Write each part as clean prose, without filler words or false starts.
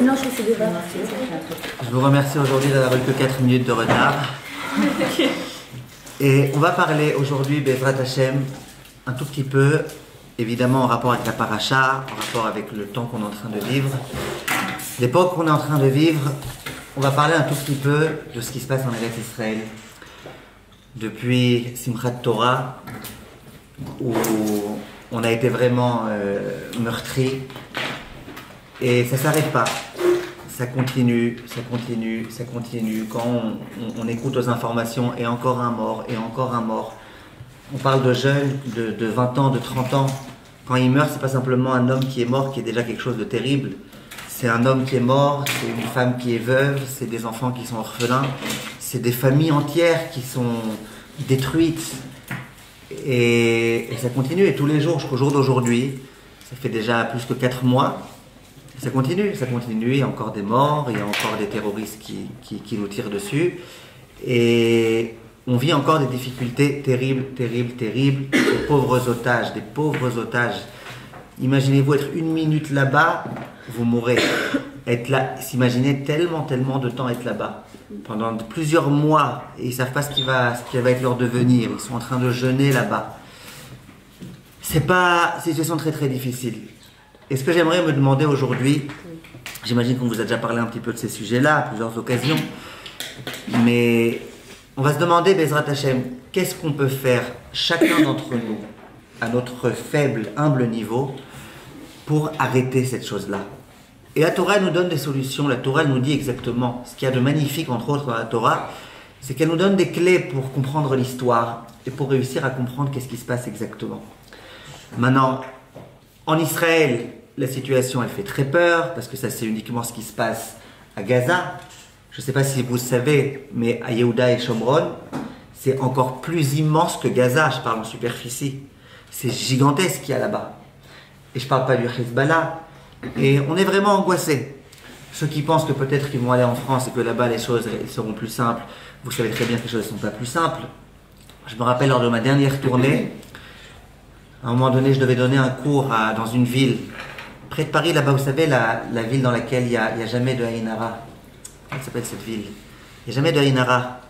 Non, je sais pas. Je vous remercie aujourd'hui d'avoir eu que 4 minutes de retard. Et on va parler aujourd'hui, Bezrat Hashem, un tout petit peu, évidemment en rapport avec la paracha, en rapport avec le temps qu'on est en train de vivre. L'époque qu'on est en train de vivre, on va parler un tout petit peu de ce qui se passe en Eretz Israël. Depuis Simchat Torah, où on a été vraiment meurtri. Et ça ne s'arrête pas. Ça continue, ça continue, ça continue. Quand on écoute aux informations, et encore un mort, et encore un mort. On parle de jeunes de 20 ans, de 30 ans. Quand ils meurent, ce n'est pas simplement un homme qui est mort, qui est déjà quelque chose de terrible. C'est un homme qui est mort, c'est une femme qui est veuve, c'est des enfants qui sont orphelins, c'est des familles entières qui sont détruites. Et ça continue, et tous les jours, jusqu'au jour d'aujourd'hui, ça fait déjà plus que 4 mois, ça continue, il y a encore des morts, il y a encore des terroristes qui nous tirent dessus, et on vit encore des difficultés terribles, terribles, terribles, des pauvres otages. Imaginez-vous être 1 minute là-bas, vous mourrez. Être là, s'imaginer tellement de temps être là-bas, pendant plusieurs mois, et ils ne savent pas ce qui va être leur devenir, ils sont en train de jeûner là-bas. C'est une situation très très difficile. Et ce que j'aimerais me demander aujourd'hui, j'imagine qu'on vous a déjà parlé un petit peu de ces sujets-là, à plusieurs occasions, mais on va se demander, Bezrat Hashem, qu'est-ce qu'on peut faire, chacun d'entre nous, à notre faible, humble niveau, pour arrêter cette chose-là. Et la Torah nous donne des solutions, la Torah nous dit exactement, ce qu'il y a de magnifique entre autres dans la Torah, c'est qu'elle nous donne des clés pour comprendre l'histoire et pour réussir à comprendre qu'est-ce qui se passe exactement. Maintenant, en Israël, la situation elle fait très peur, parce que ça c'est uniquement ce qui se passe à Gaza. Je ne sais pas si vous le savez, mais à Yehuda et Shomron, c'est encore plus immense que Gaza, je parle en superficie. C'est gigantesque qu'il y a là-bas. Et je ne parle pas du Hezbollah. Et on est vraiment angoissés. Ceux qui pensent que peut-être qu'ils vont aller en France et que là-bas les choses seront plus simples, vous savez très bien que les choses ne sont pas plus simples. Je me rappelle lors de ma dernière tournée, à un moment donné, je devais donner un cours dans une ville, près de Paris, là-bas, vous savez, la ville dans laquelle il n'y a jamais de Aïn Hara. Comment s'appelle cette ville? Il n'y a jamais de Aïn Hara.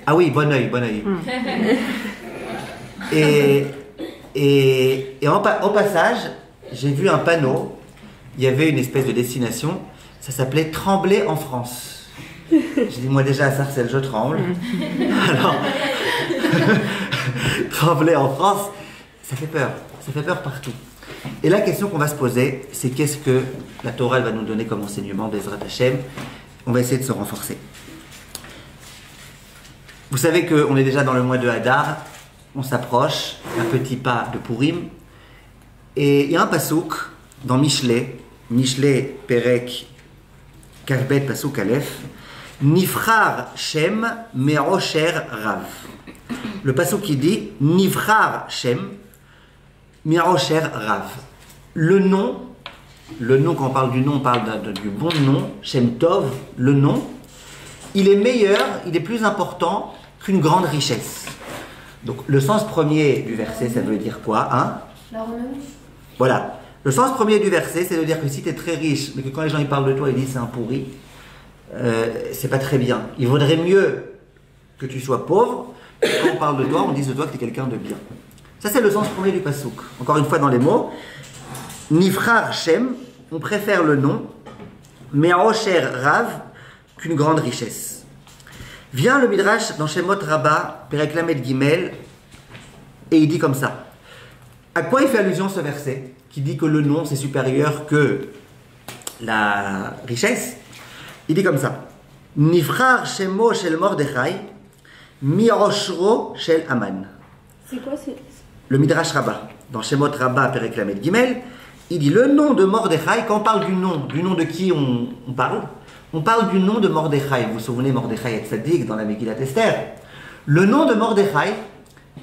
Ah oui, Bonneuil. Et au passage, j'ai vu un panneau. Il y avait une espèce de destination, ça s'appelait Trembler en France. J'ai dit, moi déjà à Sarcelles, je tremble. Alors, Trembler en France, ça fait peur partout. Et la question qu'on va se poser, c'est qu'est-ce que la Torah elle va nous donner comme enseignement d'Ezrat Hashem. On va essayer de se renforcer. Vous savez qu'on est déjà dans le mois de Hadar, on s'approche, un petit pas de Purim, et il y a un pasouk dans Mishlé Perek Karbet Pasuk Aleph, Nifrar Shem Me'osher Rav. Le pasouk qui dit Nifrar Shem Me'osher Rav. Le nom, quand on parle du nom, on parle du bon nom, Shem Tov, le nom, il est meilleur, il est plus important qu'une grande richesse. Donc le sens premier du verset, ça veut dire quoi, hein? La renommée. Voilà. Le sens premier du verset, c'est de dire que si tu es très riche, mais que quand les gens ils parlent de toi, ils disent c'est un pourri, c'est pas très bien. Il vaudrait mieux que tu sois pauvre, que quand on parle de toi, on dise de toi que tu es quelqu'un de bien. Ça, c'est le sens premier du pasouk. Encore une fois, dans les mots, Nifrar Shem, on préfère le nom, mais Osher Rav, qu'une grande richesse. Vient le Midrash dans Shemot Rabbah, Perek Lamed Gimel, et il dit comme ça. À quoi il fait allusion ce verset qui dit que le nom c'est supérieur que la richesse? Il dit comme ça. Nifrar Shemo Shel Mordechai, Miroshro Shel Aman. C'est quoi Le Midrash Rabbah, dans Shemot Rabbah Perek Lamed Gimel, il dit le nom de Mordechai. Quand on parle du nom de qui on parle? On parle du nom de Mordechai. Vous vous souvenez, Mordechai et Tzadik dans la Megillat Esther. Le nom de Mordechai,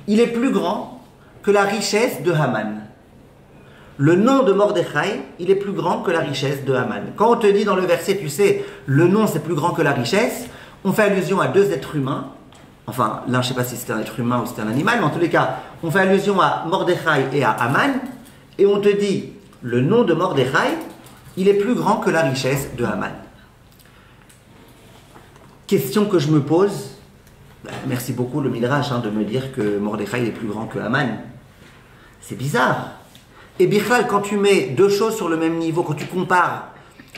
il est plus grand que la richesse de Haman. Le nom de Mordechai, il est plus grand que la richesse de Haman. Quand on te dit dans le verset, tu sais, le nom c'est plus grand que la richesse, on fait allusion à 2 êtres humains. Enfin, l'un, je ne sais pas si c'était un être humain ou c'était un animal, mais en tous les cas, on fait allusion à Mordechai et à Haman, et on te dit, le nom de Mordechai, il est plus grand que la richesse de Haman. Question que je me pose, merci beaucoup le Midrash de me dire que Mordechai est plus grand que Haman. C'est bizarre. Et Bichlal, quand tu mets deux choses sur le même niveau, quand tu compares,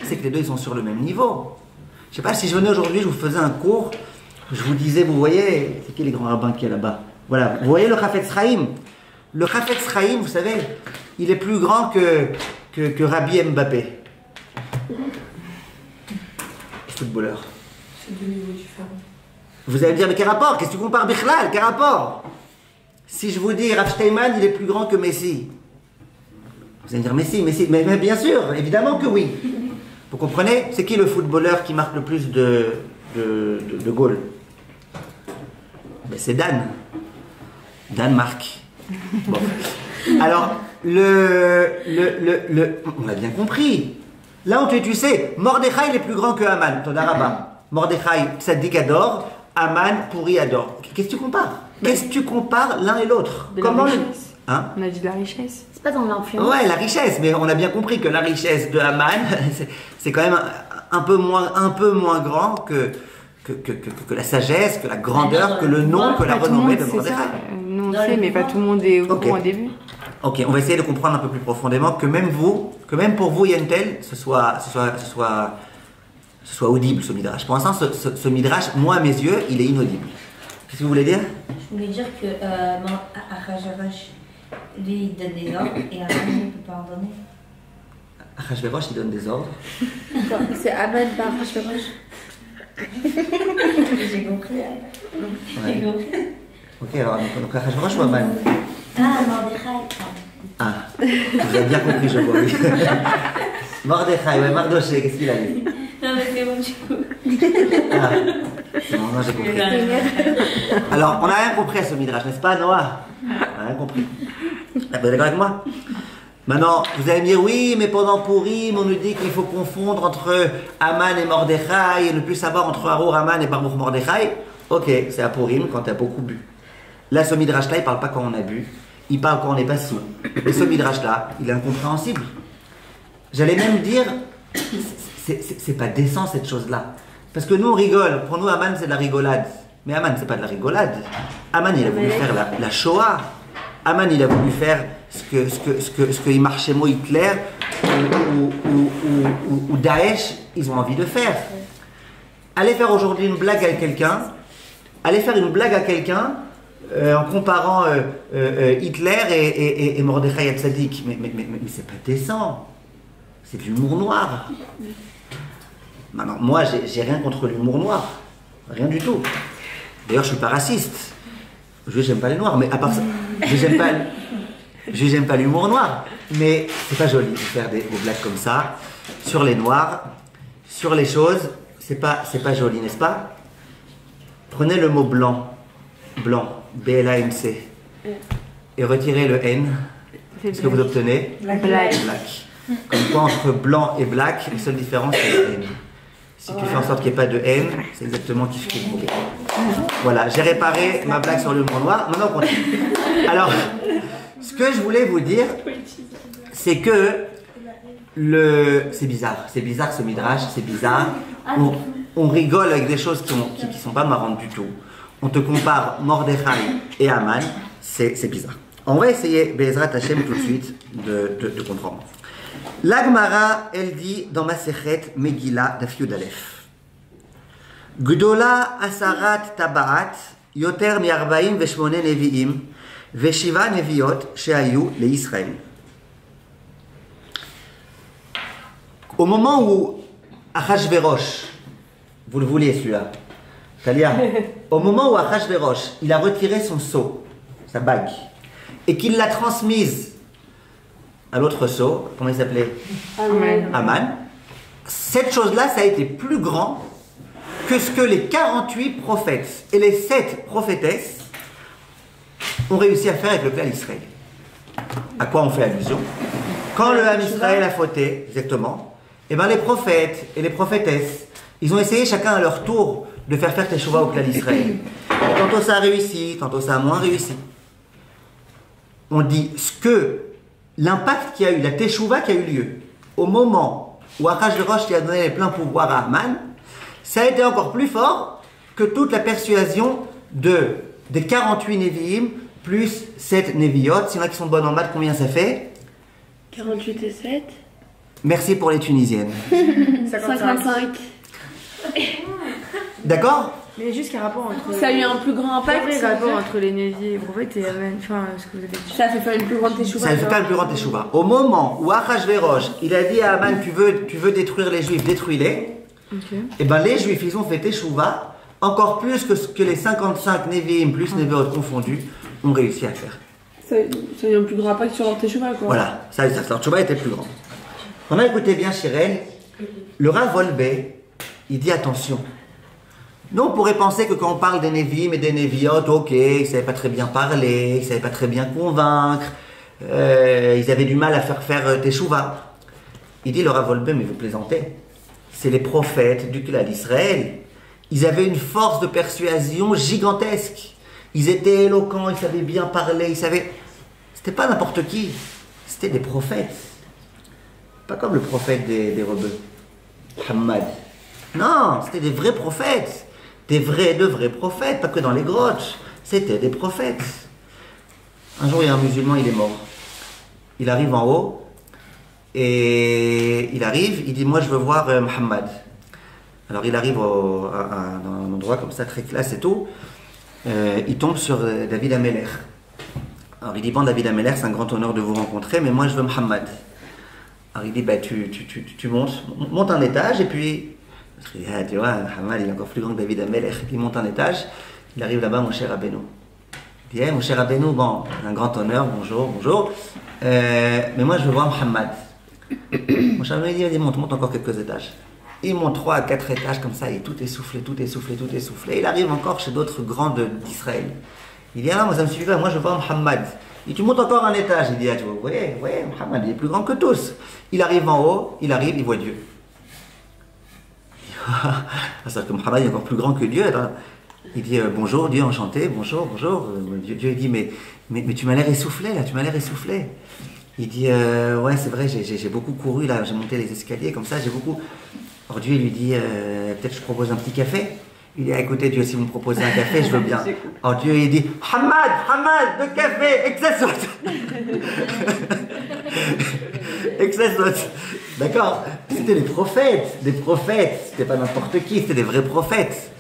c'est que les deux ils sont sur le même niveau. Je sais pas, si je venais aujourd'hui, je vous faisais un cours, je vous disais, vous voyez, c'est qui les grands rabbins qui est là-bas? Voilà, vous voyez le Chafetz Chaim. Le Chafetz Chaim, vous savez, il est plus grand que Rabbi Mbappé. Footballeur. C'est deux niveaux différents. Vous allez me dire, mais quel rapport? Qu'est-ce que tu compares Bichlal? Quel rapport? Si je vous dis, Rav Steinman, il est plus grand que Messi. Vous allez me dire, Messi, mais bien sûr, évidemment que oui. Vous comprenez? C'est qui le footballeur qui marque le plus de goals? Ben, c'est Dan. Dan marque. Bon. Alors, on a bien compris. Là, tu sais, Mordechai il est plus grand que Haman, ton Araba. Mordechai, tzaddik adore, Haman, pourri adore. Qu'est-ce que tu compares? Qu'est-ce que tu compares l'un et l'autre? Comment le... Hein? On a dit de la richesse. C'est pas dans l'influence. Ouais, la richesse, mais on a bien compris que la richesse de Haman, c'est quand même un peu moins grand que la sagesse, que la grandeur, que le nom, que la renommée de Mordechai. Nous on sait, mais pas tout le monde est au courant au début. Ok, on va essayer de comprendre un peu plus profondément que même pour vous, Yentel, ce soit audible ce midrash. Pour l'instant, ce midrash, moi à mes yeux, il est inaudible. Qu'est-ce que vous voulez dire? Je voulais dire que Achashverosh, lui, il donne des ordres et Haman ne peut pas en donner. Achashverosh, il donne des ordres. C'est Haman par Achashverosh. J'ai compris. Ouais. J'ai compris. Ok, alors, donc Achashverosh ou Haman? Mordechai. Ah, vous avez bien compris, je vois, oui. Mordechai, ouais, Mardoché, qu'est-ce qu'il a dit? Non, mais c'est bon, du coup. Ah, non, j'ai compris. Alors, on n'a rien compris à ce midrash, n'est-ce pas, Noah? On n'a rien compris. Vous êtes d'accord avec moi? Maintenant, vous allez me dire, oui, mais pendant Purim, on nous dit qu'il faut confondre entre Haman et Mordechai, et ne plus savoir entre Harur Haman et Baruch Mordechai. Ok, c'est à Purim, quand tu as beaucoup bu. Là, ce midrash-là, il ne parle pas quand on a bu, il parle quand on n'est pas sous. Et ce midrash-là, il est incompréhensible. J'allais même dire, c'est pas décent cette chose-là. Parce que nous, on rigole. Pour nous, Haman, c'est de la rigolade. Mais Haman, c'est pas de la rigolade. Haman, il a voulu faire la Shoah. Haman, il a voulu faire ce que Imar Shemo Hitler ou Daesh, ils ont envie de faire. Allez faire aujourd'hui une blague à quelqu'un. Allez faire une blague à quelqu'un en comparant Hitler et Mordechai Tzaddik. Mais c'est pas décent. C'est de l'humour noir. Maintenant, moi, j'ai rien contre l'humour noir. Rien du tout. D'ailleurs, je suis pas raciste. Je j'aime pas les noirs, mais à part ça, j'aime pas l'humour noir. Mais c'est pas joli de faire des blagues comme ça sur les noirs, sur les choses. C'est pas joli, n'est-ce pas? Prenez le mot blanc, B-L-A-M-C, et retirez le N. Ce que vous obtenez, Black. Comme quoi, entre blanc et black, la seule différence, c'est le N. Si tu fais en sorte qu'il n'y ait pas de N, c'est exactement qui fait. Voilà, j'ai réparé ma blague sur l'humour noir. Maintenant, on continue. Alors, ce que je voulais vous dire, c'est que c'est bizarre ce midrash, c'est bizarre. On rigole avec des choses qui ne sont pas marrantes du tout. On te compare Mordechai et Haman, c'est bizarre. On va essayer, Be'ezrat Hashem, tout de suite, de comprendre. L'Agmara, elle dit dans Masechet Megillah Daf Yud Aleph, Gdola asarat tabaat yoter mi-40 ו8 nevi'im ו7 neviot shehayu leIsraël. Au moment où Achashverosh, vous le vouliez celui-là, Talia, au moment où Achashverosh, il a retiré son sceau, sa bague, et qu'il l'a transmise à l'autre sceau, comment il s'appelait? Haman. Cette chose-là, ça a été plus grand que ce que les 48 prophètes et les 7 prophétesses ont réussi à faire avec le clan d'Israël. À quoi on fait allusion? Quand le Ham Israël a fauté, exactement, et bien les prophètes et les prophétesses, ils ont essayé chacun à leur tour de faire Teshuvah au clan d'Israël. Tantôt ça a réussi, tantôt ça a moins réussi. On dit l'impact qui a eu, la Teshuvah qui a eu lieu au moment où Achashverosh qui a donné les pleins pouvoirs à Haman, ça a été encore plus fort que toute la persuasion des 48 Nevi'im plus 7 Neviot. S'il y en a qui sont bonnes en maths, combien ça fait? 48 et 7. Merci pour les Tunisiennes. 55. D'accord? Mais il y a juste qu'un rapport entre. Ça a eu un plus grand impact. Le rapport entre les Nevi et les prophètes et Amen. Enfin, ce que vous avez dit. Ça a fait faire une plus grande teshuva. Ça ne fait pas une plus grande teshuva. Au moment où Achashverosh, il a dit à Haman, tu veux détruire les Juifs, détruis-les. Ok. Et bien les Juifs, ils ont fait teshuva encore plus que ce que les 55 Nevi'im plus Nevi'ot confondus ont réussi à faire. Ça a eu un plus grand impact sur leur teshuva, quoi. Voilà, leur teshuva était plus grand. On a écouté bien Shirel, le Rav Wolbe, il dit attention. Nous, on pourrait penser que quand on parle des Nevi'im et des Nevi'ot, ok, ils ne savaient pas très bien parler, ils ne savaient pas très bien convaincre, ils avaient du mal à faire teshuva. Il dit le Rav Wolbe, mais vous plaisantez. C'est les prophètes du clan d'Israël. Ils avaient une force de persuasion gigantesque. Ils étaient éloquents, ils savaient bien parler, ils savaient... C'était pas n'importe qui, c'était des prophètes. Pas comme le prophète des rebeux, Muhammad. Non, c'était des vrais prophètes. De vrais prophètes, pas que dans les grottes. C'était des prophètes. Un jour, il y a un musulman, il est mort. Il arrive en haut, et il dit, moi je veux voir Muhammad. Alors il arrive dans un endroit comme ça, très classe et tout. Il tombe sur David Ameller. Alors il dit, bon, David Ameller, c'est un grand honneur de vous rencontrer, mais moi je veux Muhammad. Alors il dit, bah, tu montes un étage, et puis, ah, tu vois, Muhammad il est encore plus grand que David Ameller. Il monte un étage, il arrive là-bas, mon cher Rabbeinu. Il dit, hey, mon cher Rabbeinu, bon, un grand honneur, bonjour. Mais moi je veux voir Muhammad. Mon cher Rabbeinu dit, monte encore quelques étages. Il monte 3 à 4 étages comme ça, et tout essoufflé. Il arrive encore chez d'autres grands d'Israël. Il dit, ah non, moi ça me suffit pas, moi je veux voir Muhammad. Il dit, tu montes encore un étage. Il dit, ah tu vois, ouais, Muhammad il est plus grand que tous. Il arrive en haut, il voit Dieu. C'est-à-dire que Muhammad est encore plus grand que Dieu. Alors, il dit, bonjour Dieu, enchanté, bonjour. Dieu dit, mais tu m'as l'air essoufflé là, Il dit, ouais c'est vrai, j'ai beaucoup couru là, j'ai monté les escaliers comme ça, j'ai beaucoup... Alors Dieu lui dit, peut-être je propose un petit café. Il dit, écoutez Dieu, si vous me proposez un café, je veux bien. Alors Dieu il dit, Hamad, de café, excessot. D'accord? C'était des prophètes, c'était pas n'importe qui, c'était des vrais prophètes.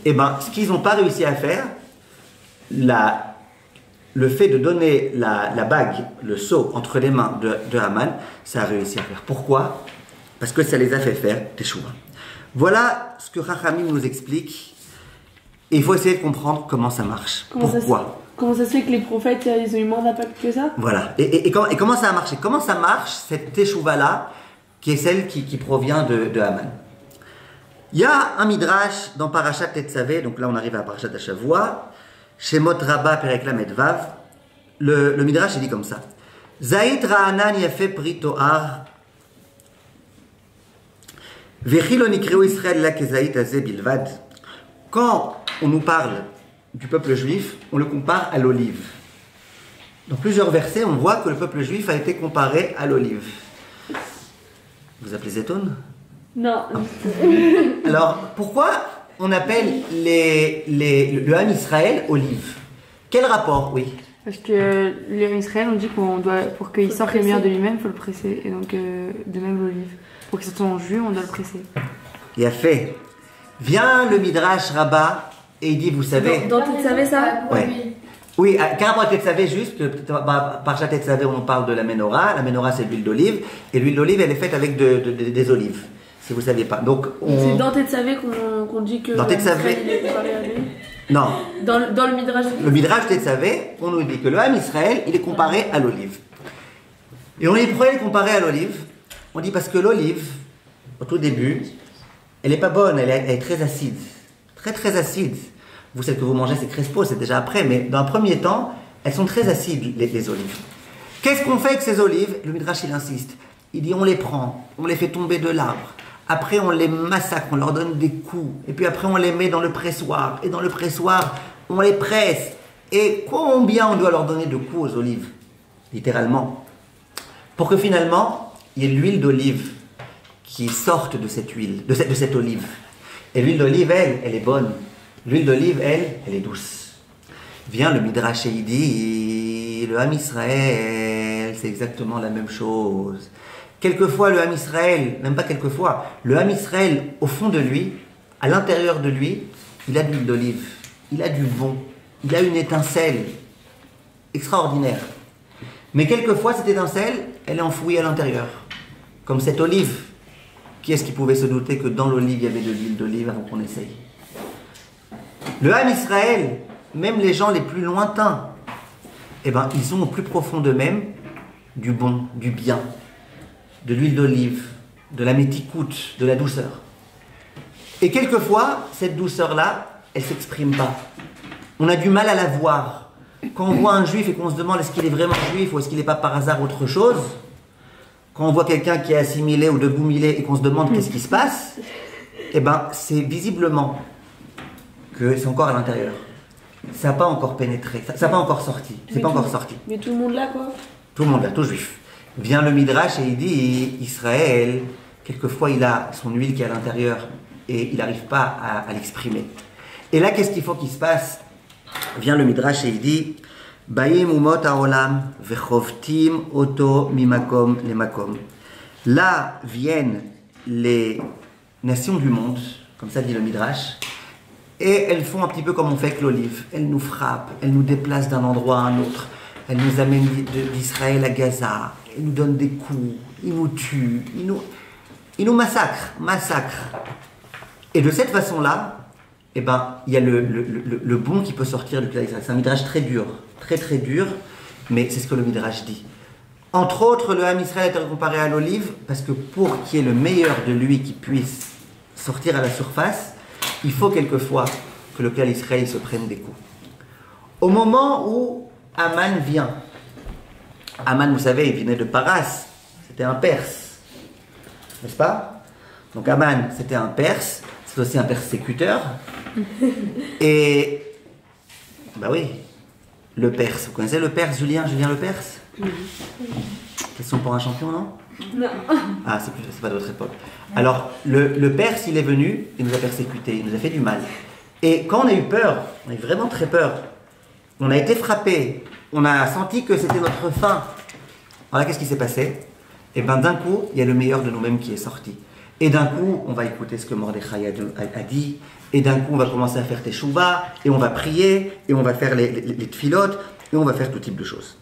Et ben, ce qu'ils n'ont pas réussi à faire, le fait de donner la bague, le sceau entre les mains de Haman, ça a réussi à faire. Pourquoi? Parce que ça les a fait faire teshuva. Voilà ce que Chachamim nous explique. Et il faut essayer de comprendre comment ça marche. Pourquoi? Comment ça se fait que les prophètes, ils ont eu moins d'impact que ça? Voilà. Et comment ça a marché? Comment ça marche, cette teshuva-là, qui est celle qui provient de Haman? Il y a un midrash dans Parashat Tetzavé, donc là on arrive à Parashat Hashavua, Shemot Rabba Perek Lamed Vav. Le midrash il dit comme ça. Zaït Ra'anan Yafe Pri Toar Vechilo Nikreu Israël La Kezaït Azeh Bilvad. Quand on nous parle du peuple juif, on le compare à l'olive. Dans plusieurs versets, on voit que le peuple juif a été comparé à l'olive. Vous appelez Zetoun? Non. Alors, pourquoi on appelle le Ham Israël olive? Quel rapport? Oui. Parce que le Ham Israël, on dit qu'on doit, pour qu'il sorte le meilleur de lui-même, il faut le presser. Et donc, de même l'olive. Pour qu'il sorte en jus, on doit le presser. Il a fait. Vient le Midrash Rabbah et il dit, vous savez... Dans Tetzavé, ça? Ouais. Oui, quel rapport à Tetzavé, juste, par chaque Tetzavé, on parle de la menorah. La menorah, c'est l'huile d'olive. Et l'huile d'olive, elle est faite avec des olives, si vous ne saviez pas. Donc, c'est dans Tetzavé qu'on dit que... Dans Tetzavé... Non. Dans le Midrash... Le Midrash Tetzavé, on nous dit que le Ham Israël, il est comparé à l'olive. Et on dit, pourquoi il est comparé à l'olive? On dit parce que l'olive, au tout début, elle n'est pas bonne, elle est très acide. Très acide. Vous, celle que vous mangez, c'est Crespo, c'est déjà après, mais dans un premier temps, elles sont très acides, les olives. Qu'est-ce qu'on fait avec ces olives? Le Midrash, il insiste. Il dit, on les prend, on les fait tomber de l'arbre. Après, on les massacre, on leur donne des coups. Et puis après, on les met dans le pressoir. Et dans le pressoir, on les presse. Et combien on doit leur donner de coups aux olives? Littéralement. Pour que finalement, il y ait l'huile d'olive qui sortent de cette huile, de cette olive. Et l'huile d'olive, elle est bonne. L'huile d'olive, elle est douce. Vient le Midrash et il dit, le Ham Israël, c'est exactement la même chose. Quelquefois, le Ham Israël, même pas quelquefois, le Ham Israël, au fond de lui, à l'intérieur de lui, il a de l'huile d'olive, il a du bon, il a une étincelle extraordinaire. Mais quelquefois, cette étincelle, elle est enfouie à l'intérieur. Comme cette olive. Qui est-ce qui pouvait se douter que dans l'olive, il y avait de l'huile d'olive avant qu'on essaye? Le Ham Israël, même les gens les plus lointains, eh ben, ils ont au plus profond d'eux-mêmes du bon, du bien, de l'huile d'olive, de la méticoute, de la douceur. Et quelquefois, cette douceur-là, elle ne s'exprime pas. On a du mal à la voir. Quand on voit un juif et qu'on se demande est-ce qu'il est vraiment juif ou est-ce qu'il n'est pas par hasard autre chose, quand on voit quelqu'un qui est assimilé ou de goumilé et qu'on se demande qu'est-ce qui se passe, eh ben, c'est visiblement que c'est encore à l'intérieur. Ça n'a pas encore pénétré, ça n'a pas encore sorti. C'est pas encore sorti. Mais tout le monde là, quoi. Tout le monde là, tout juif. Vient le Midrash et il dit Israël, quelquefois il a son huile qui est à l'intérieur et il n'arrive pas à l'exprimer. Et là, qu'est-ce qu'il faut qu'il se passe? Vient le Midrash et il dit Bayim umot haolam vechovtim oto mimakom lemakom. Là viennent les nations du monde, comme ça dit le Midrash, et elles font un petit peu comme on fait avec l'olive. Elles nous frappent, elles nous déplacent d'un endroit à un autre. Elles nous amènent d'Israël à Gaza. Elles nous donnent des coups, ils nous tuent, ils nous massacrent. Et de cette façon-là, eh ben, il y a le bon qui peut sortir du peuple d'Israël. C'est un Midrash très dur, très dur, mais c'est ce que le Midrash dit. Entre autres, le Ham Israël est comparé à l'olive, parce que pour qu'il y ait le meilleur de lui qui puisse sortir à la surface, il faut quelquefois que le peuple d'Israël se prenne des coups. Au moment où Aman vient, Aman, vous savez, il venait de Paras, c'était un Perse, n'est-ce pas? Donc Aman, c'était un Perse, c'est aussi un persécuteur. Et, bah oui, le Perse, vous connaissez le Perse, Julien le Perse? Question pour un champion, non? Non. Ah, c'est pas de votre époque. Alors, le Perse, il est venu, il nous a persécutés, il nous a fait du mal. Et quand on a eu peur, on a eu vraiment très peur, on a été frappé, on a senti que c'était notre fin. Voilà, qu'est-ce qui s'est passé? Et bien d'un coup, il y a le meilleur de nous-mêmes qui est sorti. Et d'un coup, on va écouter ce que Mordechai a dit, et d'un coup, on va commencer à faire teshuva, et on va prier, et on va faire les tfilotes, et on va faire tout type de choses.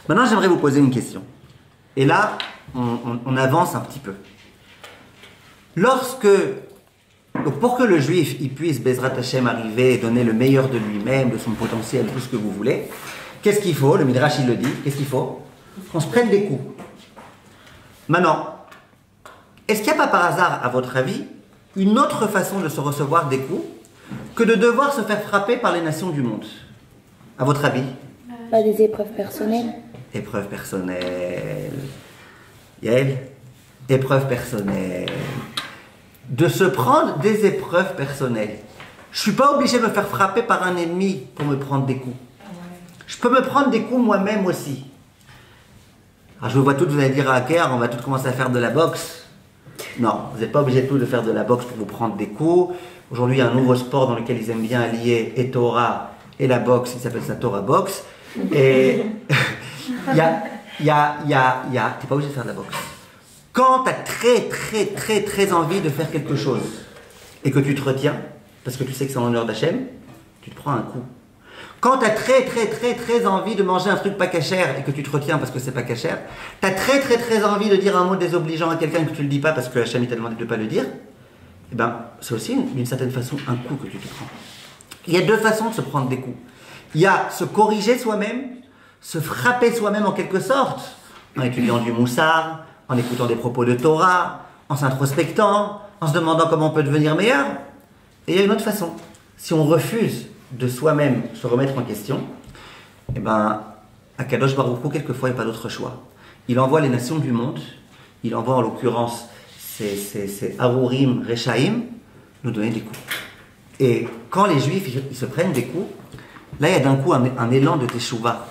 Maintenant, j'aimerais vous poser une question. Et là, on avance un petit peu. Donc pour que le juif il puisse, Bezrat Hashem, arriver et donner le meilleur de lui-même, de son potentiel, tout ce que vous voulez, qu'est-ce qu'il faut? Le Midrash, il le dit. Qu'est-ce qu'il faut? Qu'on se prenne des coups. Maintenant, est-ce qu'il n'y a pas par hasard, à votre avis, une autre façon de se recevoir des coups que de devoir se faire frapper par les nations du monde? À votre avis? Pas des épreuves personnelles. Épreuve personnelle. Yael? Épreuve personnelle. De se prendre des épreuves personnelles. Je ne suis pas obligé de me faire frapper par un ennemi pour me prendre des coups. Je peux me prendre des coups moi-même aussi. Alors je vous vois toutes, vous allez dire à Hacker, on va tous commencer à faire de la boxe. Non, vous n'êtes pas obligé tous de faire de la boxe pour vous prendre des coups. Aujourd'hui, il y a un nouveau sport dans lequel ils aiment bien allier et Torah et la boxe, il s'appelle ça Torah Box. Et t'es pas obligé de faire de la boxe. Quand tu as très envie de faire quelque chose et que tu te retiens, parce que tu sais que c'est en l'honneur d'Hachem, tu te prends un coup. Quand tu as très envie de manger un truc pas cachère et que tu te retiens parce que c'est pas cachère, tu as très envie de dire un mot désobligeant à quelqu'un et que tu le dis pas parce que Hachem t'a demandé de ne pas le dire, eh ben, c'est aussi d'une certaine façon un coup que tu te prends. Il y a deux façons de se prendre des coups. Il y a se corriger soi-même, se frapper soi-même en quelque sorte, en étudiant du Moussar, en écoutant des propos de Torah, en s'introspectant, en se demandant comment on peut devenir meilleur. Et il y a une autre façon. Si on refuse de soi-même se remettre en question, eh ben, à Kadosh Baruch Hu, quelquefois, il n'y a pas d'autre choix. Il envoie les nations du monde, il envoie en l'occurrence ces Arurim, Rechaim, nous donner des coups. Et quand les Juifs ils se prennent des coups, là il y a d'un coup un élan de Teshuvah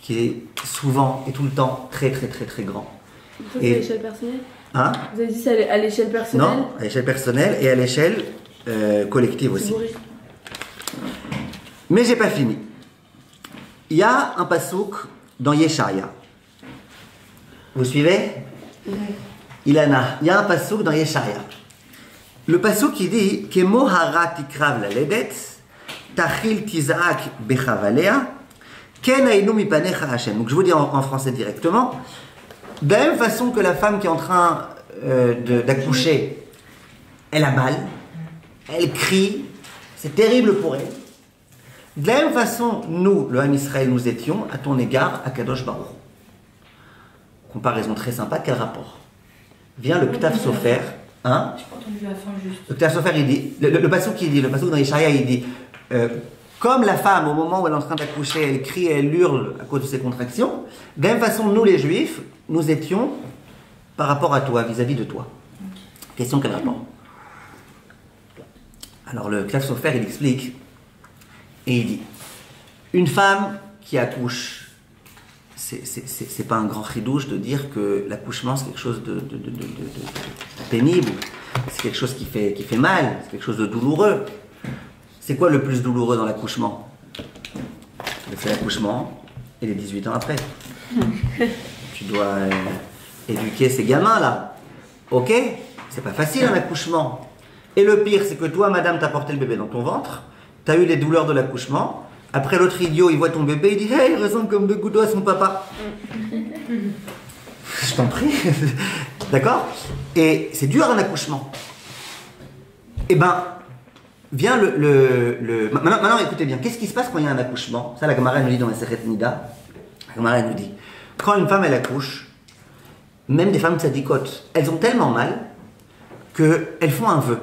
qui est souvent et tout le temps très grand. Ça, c'est l'échelle personnelle? Hein? Vous avez dit c'est à l'échelle personnelle? Non, à l'échelle personnelle et à l'échelle collective aussi. Mais j'ai pas fini. Il y a un pasouk dans Yeshaïa. Vous suivez? Ilana, il y a un pasouk dans Yeshaïa. Le pasouk qui dit Kemo hara tikrav laledet, tachil tizak bechavalea, ken hainu mipanecha Hashem. Donc je vous dis en français directement. De la même façon que la femme qui est en train d'accoucher, elle a mal, elle crie, c'est terrible pour elle. De la même façon, nous, le Ham Israël, nous étions à ton égard à Kadosh Baruch. Comparaison très sympa, quel rapport? Vient le Ktav Sofer, hein? Je pas entendu la fin juste. Le Ktav Sofer, il dit, le passouk qui dit, le passouk dans Yeshaïa, il dit, comme la femme, au moment où elle est en train d'accoucher, elle crie, elle hurle à cause de ses contractions, de la même façon, nous les Juifs, nous étions par rapport à toi, vis-à-vis de toi. Question, quel rapport? Alors le Ktav Sofer, il explique, et il dit, une femme qui accouche, c'est pas un grand ridouche de dire que l'accouchement c'est quelque chose de pénible, c'est quelque chose qui fait mal, c'est quelque chose de douloureux. C'est quoi le plus douloureux dans l'accouchement? C'est l'accouchement et les 18 ans après. Tu dois éduquer ces gamins là. Ok? C'est pas facile un accouchement. Et le pire, c'est que toi, madame, t'as porté le bébé dans ton ventre, t'as eu les douleurs de l'accouchement. Après, l'autre idiot, il voit ton bébé, il dit hey, il ressemble comme deux gouttes d'eau à son papa. Je t'en prie. D'accord? Et c'est dur un accouchement. Eh ben, vient Maintenant, écoutez bien, qu'est-ce qui se passe quand il y a un accouchement? Ça, la Gemara nous dit dans la Masechet Nida. La Gemara nous dit quand une femme elle accouche, même des femmes tzadikotes, elles ont tellement mal qu'elles font un vœu.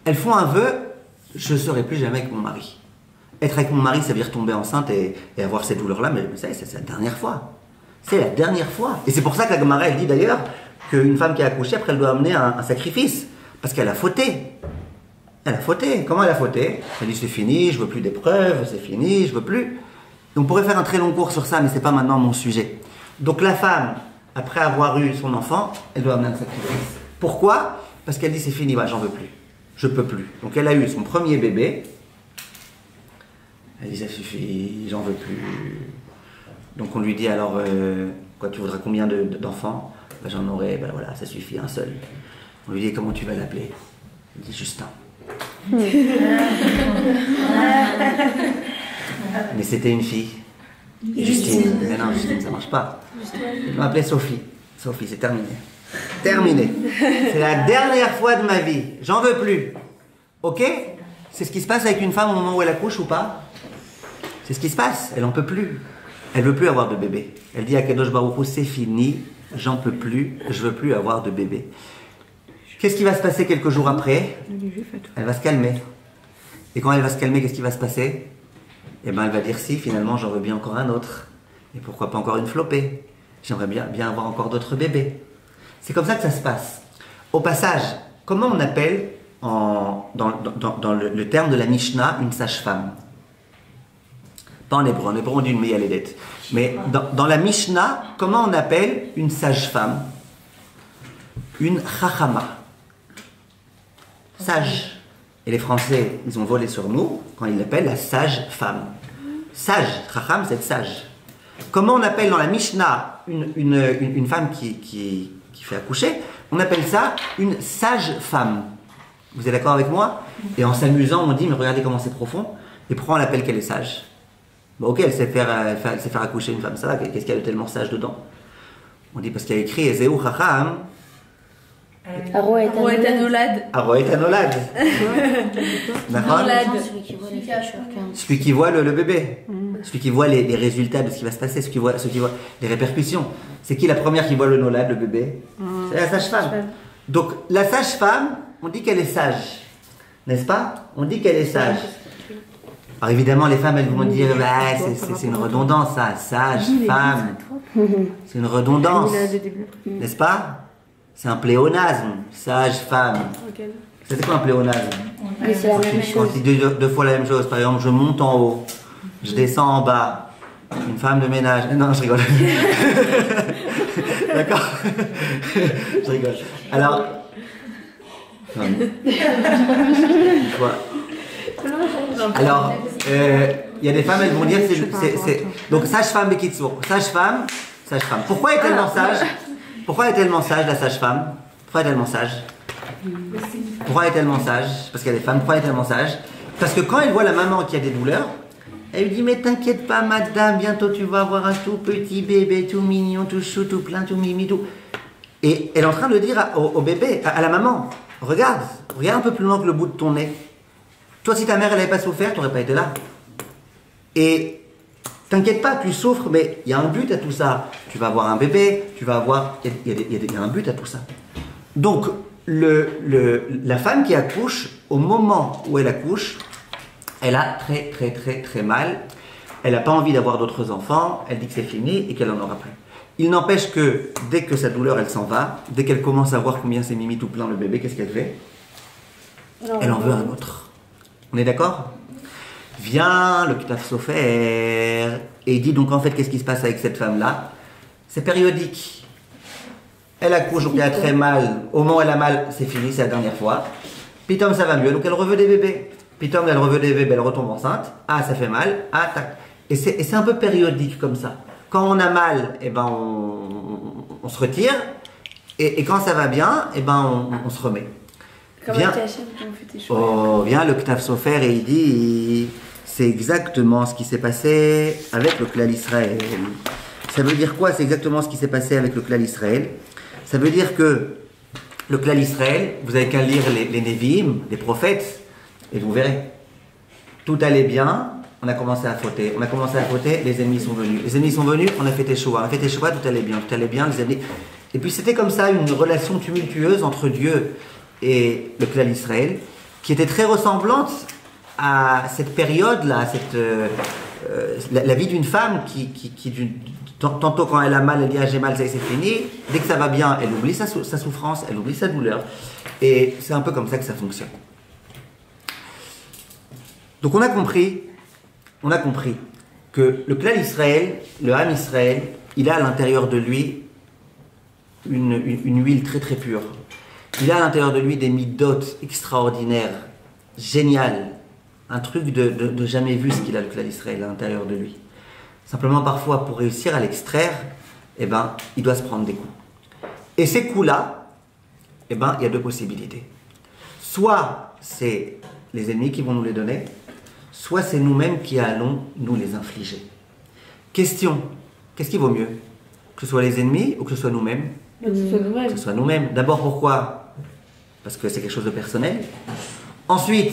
Elles font un vœu, je ne serai plus jamais avec mon mari. Être avec mon mari, ça veut dire tomber enceinte et avoir ces douleurs-là, mais ça, c'est la dernière fois. C'est la dernière fois. Et c'est pour ça que la Gemara, elle dit d'ailleurs qu'une femme qui a accouché, après, elle doit amener un sacrifice. Parce qu'elle a fauté. Elle a fauté. Comment elle a fauté? Elle dit c'est fini, je veux plus d'épreuves, c'est fini, je veux plus. Donc on pourrait faire un très long cours sur ça, mais c'est pas maintenant mon sujet. Donc la femme, après avoir eu son enfant, elle doit amener un sacrifice. Pourquoi? Parce qu'elle dit c'est fini, bah, j'en veux plus. Je peux plus. Donc elle a eu son premier bébé. Elle dit ça suffit, j'en veux plus. Donc on lui dit alors, quoi, tu voudras combien d'enfants? Ben, j'en aurai, ben voilà, ça suffit, un seul. On lui dit comment tu vas l'appeler? Il dit Justin. Mais c'était une fille. Justine. Mais non, Justine, ça marche pas. Je m'appelais Sophie. Sophie, c'est terminé. Terminé. C'est la dernière fois de ma vie. J'en veux plus. Ok? C'est ce qui se passe avec une femme au moment où elle accouche ou pas? C'est ce qui se passe. Elle en peut plus. Elle veut plus avoir de bébé. Elle dit à Kadosh Baruch Hu, c'est fini. J'en peux plus. Je veux plus avoir de bébé. Qu'est-ce qui va se passer quelques jours après? Elle va se calmer. Et quand elle va se calmer, qu'est-ce qui va se passer? Eh bien, elle va dire si, finalement, j'en veux bien encore un autre. Et pourquoi pas encore une flopée? J'aimerais bien avoir encore d'autres bébés. C'est comme ça que ça se passe. Au passage, comment on appelle dans le terme de la Mishnah une sage-femme? Pas en hébreu on dit une meyalédet. Mais dans la Mishnah, comment on appelle une sage-femme? Une chachama. Sage. Et les Français, ils ont volé sur nous quand ils l'appellent la sage-femme. Sage, chacham, c'est sage. Comment on appelle dans la Mishnah une femme qui fait accoucher? On appelle ça une sage-femme. Vous êtes d'accord avec moi? Et en s'amusant, on dit, mais regardez comment c'est profond. Et pourquoi on l'appelle qu'elle est sage? Bon, ok, elle sait faire accoucher une femme, ça va, qu'est-ce qu'il y a de tellement sage dedans? On dit parce qu'il y a écrit Ezeu chacham. Aroet Anolad. Aroet Anolad. D'accord? Celui qui voit le bébé. Celui qui voit les résultats de ce qui va se passer, celui qui voit les répercussions. C'est qui la première qui voit le Nolad, le bébé? C'est la sage-femme. Donc la sage-femme, on dit qu'elle est sage. N'est-ce pas? On dit qu'elle est sage. Alors évidemment, les femmes, elles vont dire bah, c'est une redondance, ça. Sage, femme. C'est une redondance. N'est-ce pas? C'est un pléonasme, sage-femme. C'est quoi un pléonasme? Quand tu dis deux fois la même chose, par exemple, je monte en haut, je descends en bas, une femme de ménage. Non, je rigole. D'accord. Je rigole. Alors, non, une fois. Alors, il y a des femmes, elles vont dire, donc sage-femme Bekitsour, sage-femme. Pourquoi est tellement sage? Pourquoi est tellement sage la sage-femme? Pourquoi est tellement sage? Pourquoi est tellement sage? Parce qu'il y a des femmes. Pourquoi est tellement sage? Parce que quand elle voit la maman qui a des douleurs, elle lui dit mais t'inquiète pas madame, bientôt tu vas avoir un tout petit bébé, tout mignon, tout chou, tout plein, tout mimi, tout. Et elle est en train de dire au bébé, à la maman, regarde un peu plus loin que le bout de ton nez. Toi si ta mère elle n'avait pas souffert, tu n'aurais pas été là. Et t'inquiète pas, tu souffres, mais il y a un but à tout ça. Tu vas avoir un bébé, tu vas avoir... Il y a un but à tout ça. Donc, la femme qui accouche, au moment où elle accouche, elle a très mal. Elle n'a pas envie d'avoir d'autres enfants, elle dit que c'est fini et qu'elle n'en aura plus. Il n'empêche que, dès que sa douleur, elle s'en va, dès qu'elle commence à voir combien c'est mimi tout plein le bébé, qu'est-ce qu'elle fait? Elle en veut un autre. On est d'accord? Vient le Ktaf Sofer et il dit donc en fait qu'est-ce qui se passe avec cette femme-là? C'est périodique. Elle accouche, donc elle a très mal. Au moment où elle a mal, c'est fini, c'est la dernière fois. Pitom ça va mieux, donc elle reveut des bébés. Pitom elle reveut des bébés, elle retombe enceinte. Ah ça fait mal, ah tac. Et c'est un peu périodique comme ça. Quand on a mal, eh ben on se retire. Et quand ça va bien, eh ben on se remet. Vient le Ktaf Sofer et il dit c'est exactement ce qui s'est passé avec le Klal Israël. Ça veut dire quoi? C'est exactement ce qui s'est passé avec le Klal Israël. Ça veut dire que le Klal Israël, vous avez qu'à lire les Nevi'im, les prophètes, et vous verrez. Tout allait bien, on a commencé à fauter. On a commencé à fauter, les ennemis sont venus. Les ennemis sont venus, on a fait Teshuva. On a fait Teshuva, tout allait bien, les ennemis. Et puis c'était comme ça une relation tumultueuse entre Dieu et le Klal Israël, qui était très ressemblante à cette période-là, la vie d'une femme qui tantôt quand elle a mal, elle dit ah j'ai mal, ça y est, c'est fini. Dès que ça va bien, elle oublie sa souffrance, elle oublie sa douleur. Et c'est un peu comme ça que ça fonctionne. Donc on a compris que le Klal Israël, le Ham Israël, il a à l'intérieur de lui une huile très très pure. Il a à l'intérieur de lui des midot extraordinaires, géniales, un truc de jamais vu ce qu'il a le Klal Israël à l'intérieur de lui. Simplement parfois pour réussir à l'extraire, eh ben, il doit se prendre des coups. Et ces coups-là, eh ben, il y a deux possibilités. Soit c'est les ennemis qui vont nous les donner, soit c'est nous-mêmes qui allons nous les infliger. Question, qu'est-ce qui vaut mieux? Que ce soit les ennemis ou que ce soit nous-mêmes? Que ce soit nous-mêmes. Que ce soit nous-mêmes. D'abord pourquoi? Parce que c'est quelque chose de personnel. Ensuite,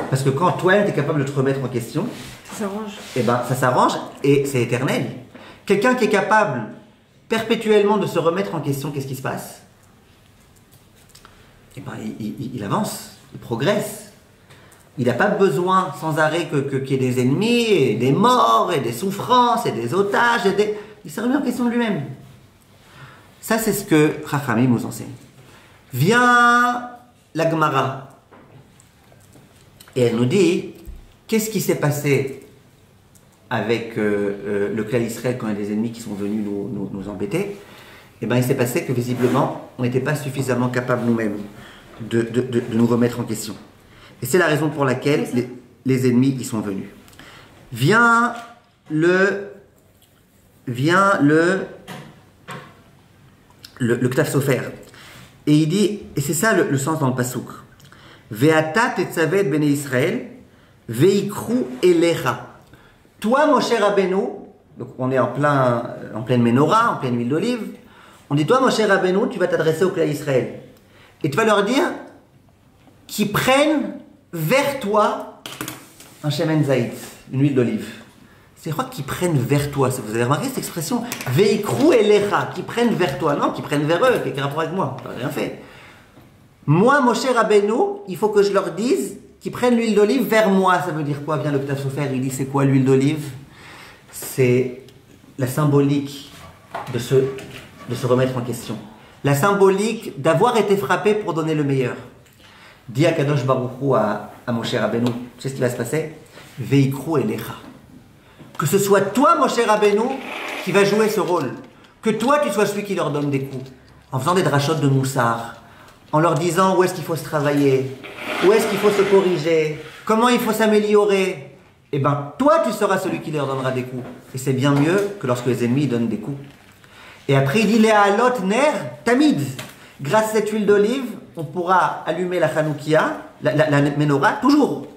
parce que quand toi-même tu es capable de te remettre en question, ça s'arrange. Eh ben, ça s'arrange et c'est éternel. Quelqu'un qui est capable perpétuellement de se remettre en question, qu'est-ce qui se passe? Eh ben, il avance, il progresse. Il n'a pas besoin sans arrêt qu'il y ait des ennemis, et des morts, et des souffrances, et des otages. Il se remet en question de lui-même. Ça, c'est ce que Chachamim nous enseigne. Vient la Gemara. Et elle nous dit, qu'est-ce qui s'est passé avec le Klal Israël quand il y a des ennemis qui sont venus nous embêter? Eh bien, il s'est passé que visiblement, on n'était pas suffisamment capables nous-mêmes de nous remettre en question. Et c'est la raison pour laquelle les ennemis y sont venus. Vient le Ktaf Sofer. Et il dit, et c'est ça le sens dans le pasouk. Ve'ata tetzavet bnei Israël, ve'ikru elecha. Toi, mon cher Rabbeinu, donc on est en pleine menorah, en pleine huile d'olive, on dit, toi, mon cher Rabbeinu, tu vas t'adresser au Klal Israël. Et tu vas leur dire qu'ils prennent vers toi un shemen zaït, une huile d'olive. C'est quoi qu'ils prennent vers toi? Vous avez remarqué cette expression? Veikru elecha, qu'ils prennent vers toi. Non, qu'ils prennent vers eux, quel rapport avec moi? Rien fait. Moi, Moshe Rabbeinu, il faut que je leur dise qu'ils prennent l'huile d'olive vers moi. Ça veut dire quoi? Bien le Ktaf Sofer, il dit c'est quoi l'huile d'olive? C'est la symbolique de se remettre en question. La symbolique d'avoir été frappé pour donner le meilleur. Dit à Kadosh Baruch Hu à Moshe Rabbeinu, tu sais ce qui va se passer? Veikru elecha. Que ce soit toi, Moshe Rabbeinu, qui va jouer ce rôle. que toi tu sois celui qui leur donne des coups, en faisant des drachotes de moussard, en leur disant où est-ce qu'il faut se travailler, où est-ce qu'il faut se corriger, comment il faut s'améliorer, eh bien toi tu seras celui qui leur donnera des coups. Et c'est bien mieux que lorsque les ennemis donnent des coups. Et après il dit Léalot ner tamid. Grâce à cette huile d'olive, on pourra allumer la Hanoukia, la menorah, toujours.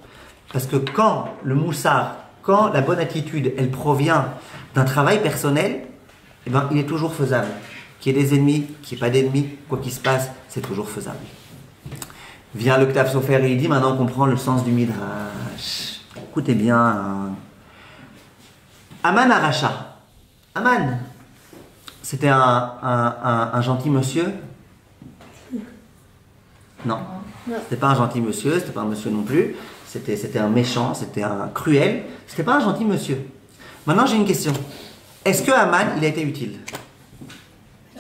Parce que quand le moussard, quand la bonne attitude, elle provient d'un travail personnel, eh ben, il est toujours faisable. Qu'il y ait des ennemis, qu'il n'y ait pas d'ennemis, quoi qu'il se passe, c'est toujours faisable. Vient le Ktav Sofer et il dit, maintenant on comprend le sens du Midrash. Écoutez bien. Hein. Aman Aracha. Aman, c'était un gentil monsieur. Non, c'était pas un gentil monsieur, c'était pas un monsieur non plus. C'était un méchant, c'était un cruel. C'était pas un gentil monsieur. Maintenant j'ai une question. Est-ce que Aman, il a été utile?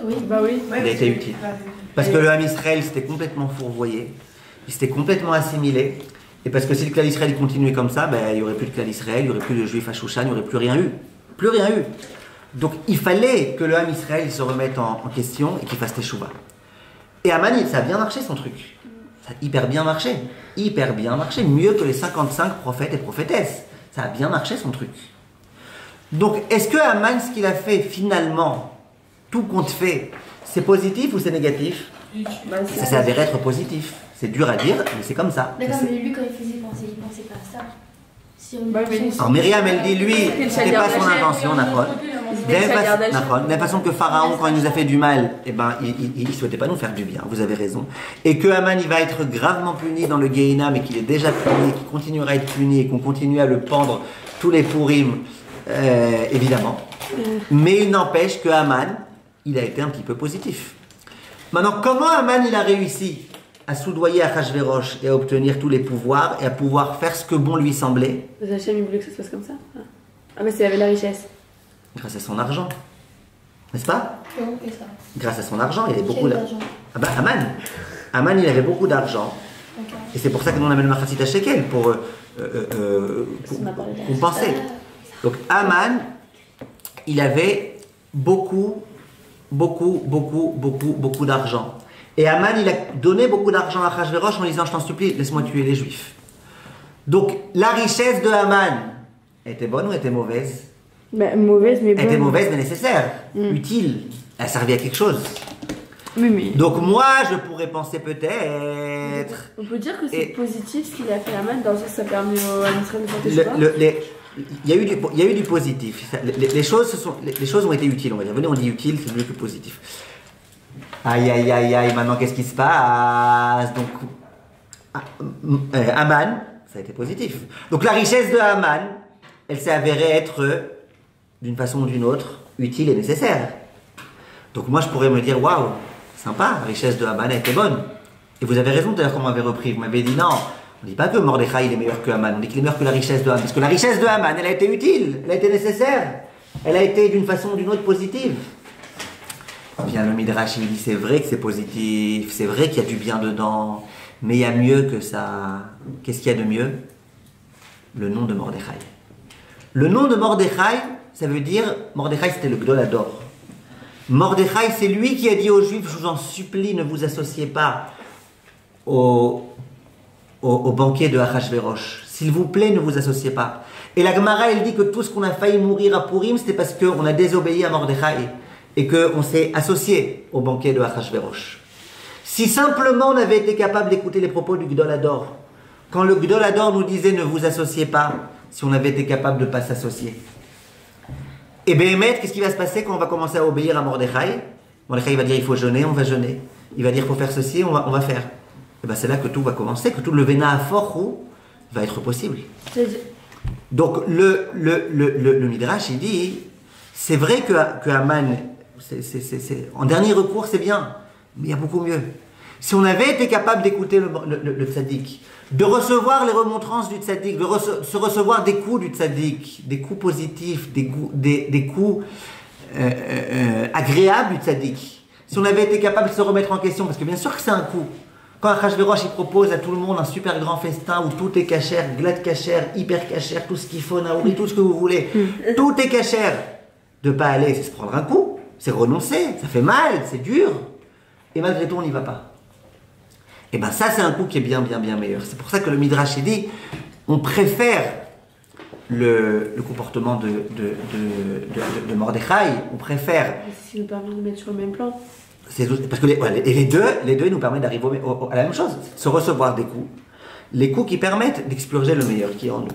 Oui, bah oui. Il a été utile. Parce que le Ham Israël s'était complètement fourvoyé, il s'était complètement assimilé. Et parce que si le clan Israël continuait comme ça, ben, il n'y aurait plus de clan Israël, il n'y aurait plus de juifs à Shushan, il n'y aurait plus rien eu. Plus rien eu. Donc il fallait que le Ham Israël se remette en question et qu'il fasse teshuva. Et Aman, ça a bien marché son truc. Ça a hyper bien marché. Hyper bien marché. Mieux que les 55 prophètes et prophétesses. Ça a bien marché son truc. Donc est-ce que Aman, ce qu'il a fait finalement, tout compte fait, c'est positif ou c'est négatif? Ça s'est avéré être positif. C'est dur à dire, mais c'est comme ça. D'accord, mais lui, quand il faisait penser, il pensait pas à ça. Alors Myriam, elle dit, lui, c'était pas son intention, Nahon. De la façon que Pharaon, quand il nous a fait du mal, eh ben, il souhaitait pas nous faire du bien, vous avez raison. Et que Haman, il va être gravement puni dans le Gehenna, mais qu'il est déjà puni, qu'il continuera à être puni, et qu'on continue à le pendre tous les Purim, évidemment. Mais il n'empêche que Haman, il a été un petit peu positif. Maintenant, comment Haman, il a réussi à soudoyer Achashverosh et à obtenir tous les pouvoirs et à pouvoir faire ce que bon lui semblait? Hachem, il voulait que ça se passe comme ça. Ah, mais c'est avec la richesse. Grâce à son argent. N'est-ce pas? Comment on fait ça? Grâce à son argent, il avait beaucoup d'argent. Ah bah, Haman, il avait beaucoup d'argent. Okay. Et c'est pour ça que nous on amène le Machatzit à Shekel, pour compenser. Donc Haman, il avait beaucoup d'argent. Et Haman, il a donné beaucoup d'argent à Achashverosh en disant, je t'en supplie, laisse-moi tuer les Juifs. Donc, la richesse de Haman était bonne ou était mauvaise? Mauvaise, mais bonne. Elle était mauvaise, mais nécessaire, utile. Elle servait à quelque chose. Oui, mais... Donc, moi, je pourrais penser peut-être... On peut dire que c'est positif ce qu'il a fait Haman, dans le sens que ça permet à Israël de faire il y a eu du positif. Les choses ont été utiles, on va dire. Venez, on dit utile, c'est mieux que positif. Aïe, aïe, aïe, aïe, maintenant qu'est-ce qui se passe? Donc, Haman, ça a été positif. Donc la richesse de Haman, elle s'est avérée être, d'une façon ou d'une autre, utile et nécessaire. Donc moi je pourrais me dire, waouh, sympa, la richesse de Haman a été bonne. Et vous avez raison d'ailleurs quand on m'avait repris, vous m'avez dit non, on ne dit pas que Mordechai il est meilleur que Haman, on dit qu'il est meilleur que la richesse de Haman. Parce que la richesse de Haman, elle a été utile, elle a été nécessaire, elle a été d'une façon ou d'une autre positive. Bien, le Midrash, il dit, c'est vrai que c'est positif, c'est vrai qu'il y a du bien dedans, mais il y a mieux que ça. Qu'est-ce qu'il y a de mieux? Le nom de Mordechai. Le nom de Mordechai, ça veut dire, Mordechai c'était le Gdol Hador. Mordechai, c'est lui qui a dit aux Juifs, je vous en supplie, ne vous associez pas au banquet de Achashverosh. S'il vous plaît, ne vous associez pas. Et la Gemara, elle dit que tout ce qu'on a failli mourir à Purim, c'était parce qu'on a désobéi à Mordechai. Et qu'on s'est associé au banquet de Achashverosh. Si simplement on avait été capable d'écouter les propos du Gdol Hador, quand le Gdol Hador nous disait ne vous associez pas, si on avait été capable de ne pas s'associer. Et bien, qu'est-ce qui va se passer quand on va commencer à obéir à Mordechai? Mordechai va dire il faut jeûner, on va jeûner. Il va dire il faut faire ceci, on va faire. Et bien c'est là que tout va commencer, que tout le Vena à fort va être possible. Donc le Midrash il dit, c'est vrai que Haman, en dernier recours, c'est bien, mais il y a beaucoup mieux. Si on avait été capable d'écouter le tzaddik, de recevoir les remontrances du tzaddik, de se recevoir des coups du tzaddik, des coups positifs, des coups agréables du tzaddik, si on avait été capable de se remettre en question, parce que bien sûr que c'est un coup. Quand Achashverosh il propose à tout le monde un super grand festin où tout est cachère, glad cachère, hyper cachère, tout ce qu'il faut, naouri, tout ce que vous voulez, tout est cachère, de ne pas aller, c'est se prendre un coup. c'est renoncer, ça fait mal, c'est dur. Et malgré tout, on n'y va pas. Et bien ça, c'est un coup qui est bien meilleur. C'est pour ça que le Midrash dit, on préfère le comportement de Mordechai, on préfère... C'est ce qui nous permet de mettre sur le même plan. Parce que les deux nous permettent d'arriver à la même chose, se recevoir des coups. Les coups qui permettent d'expurger le meilleur qui est en nous.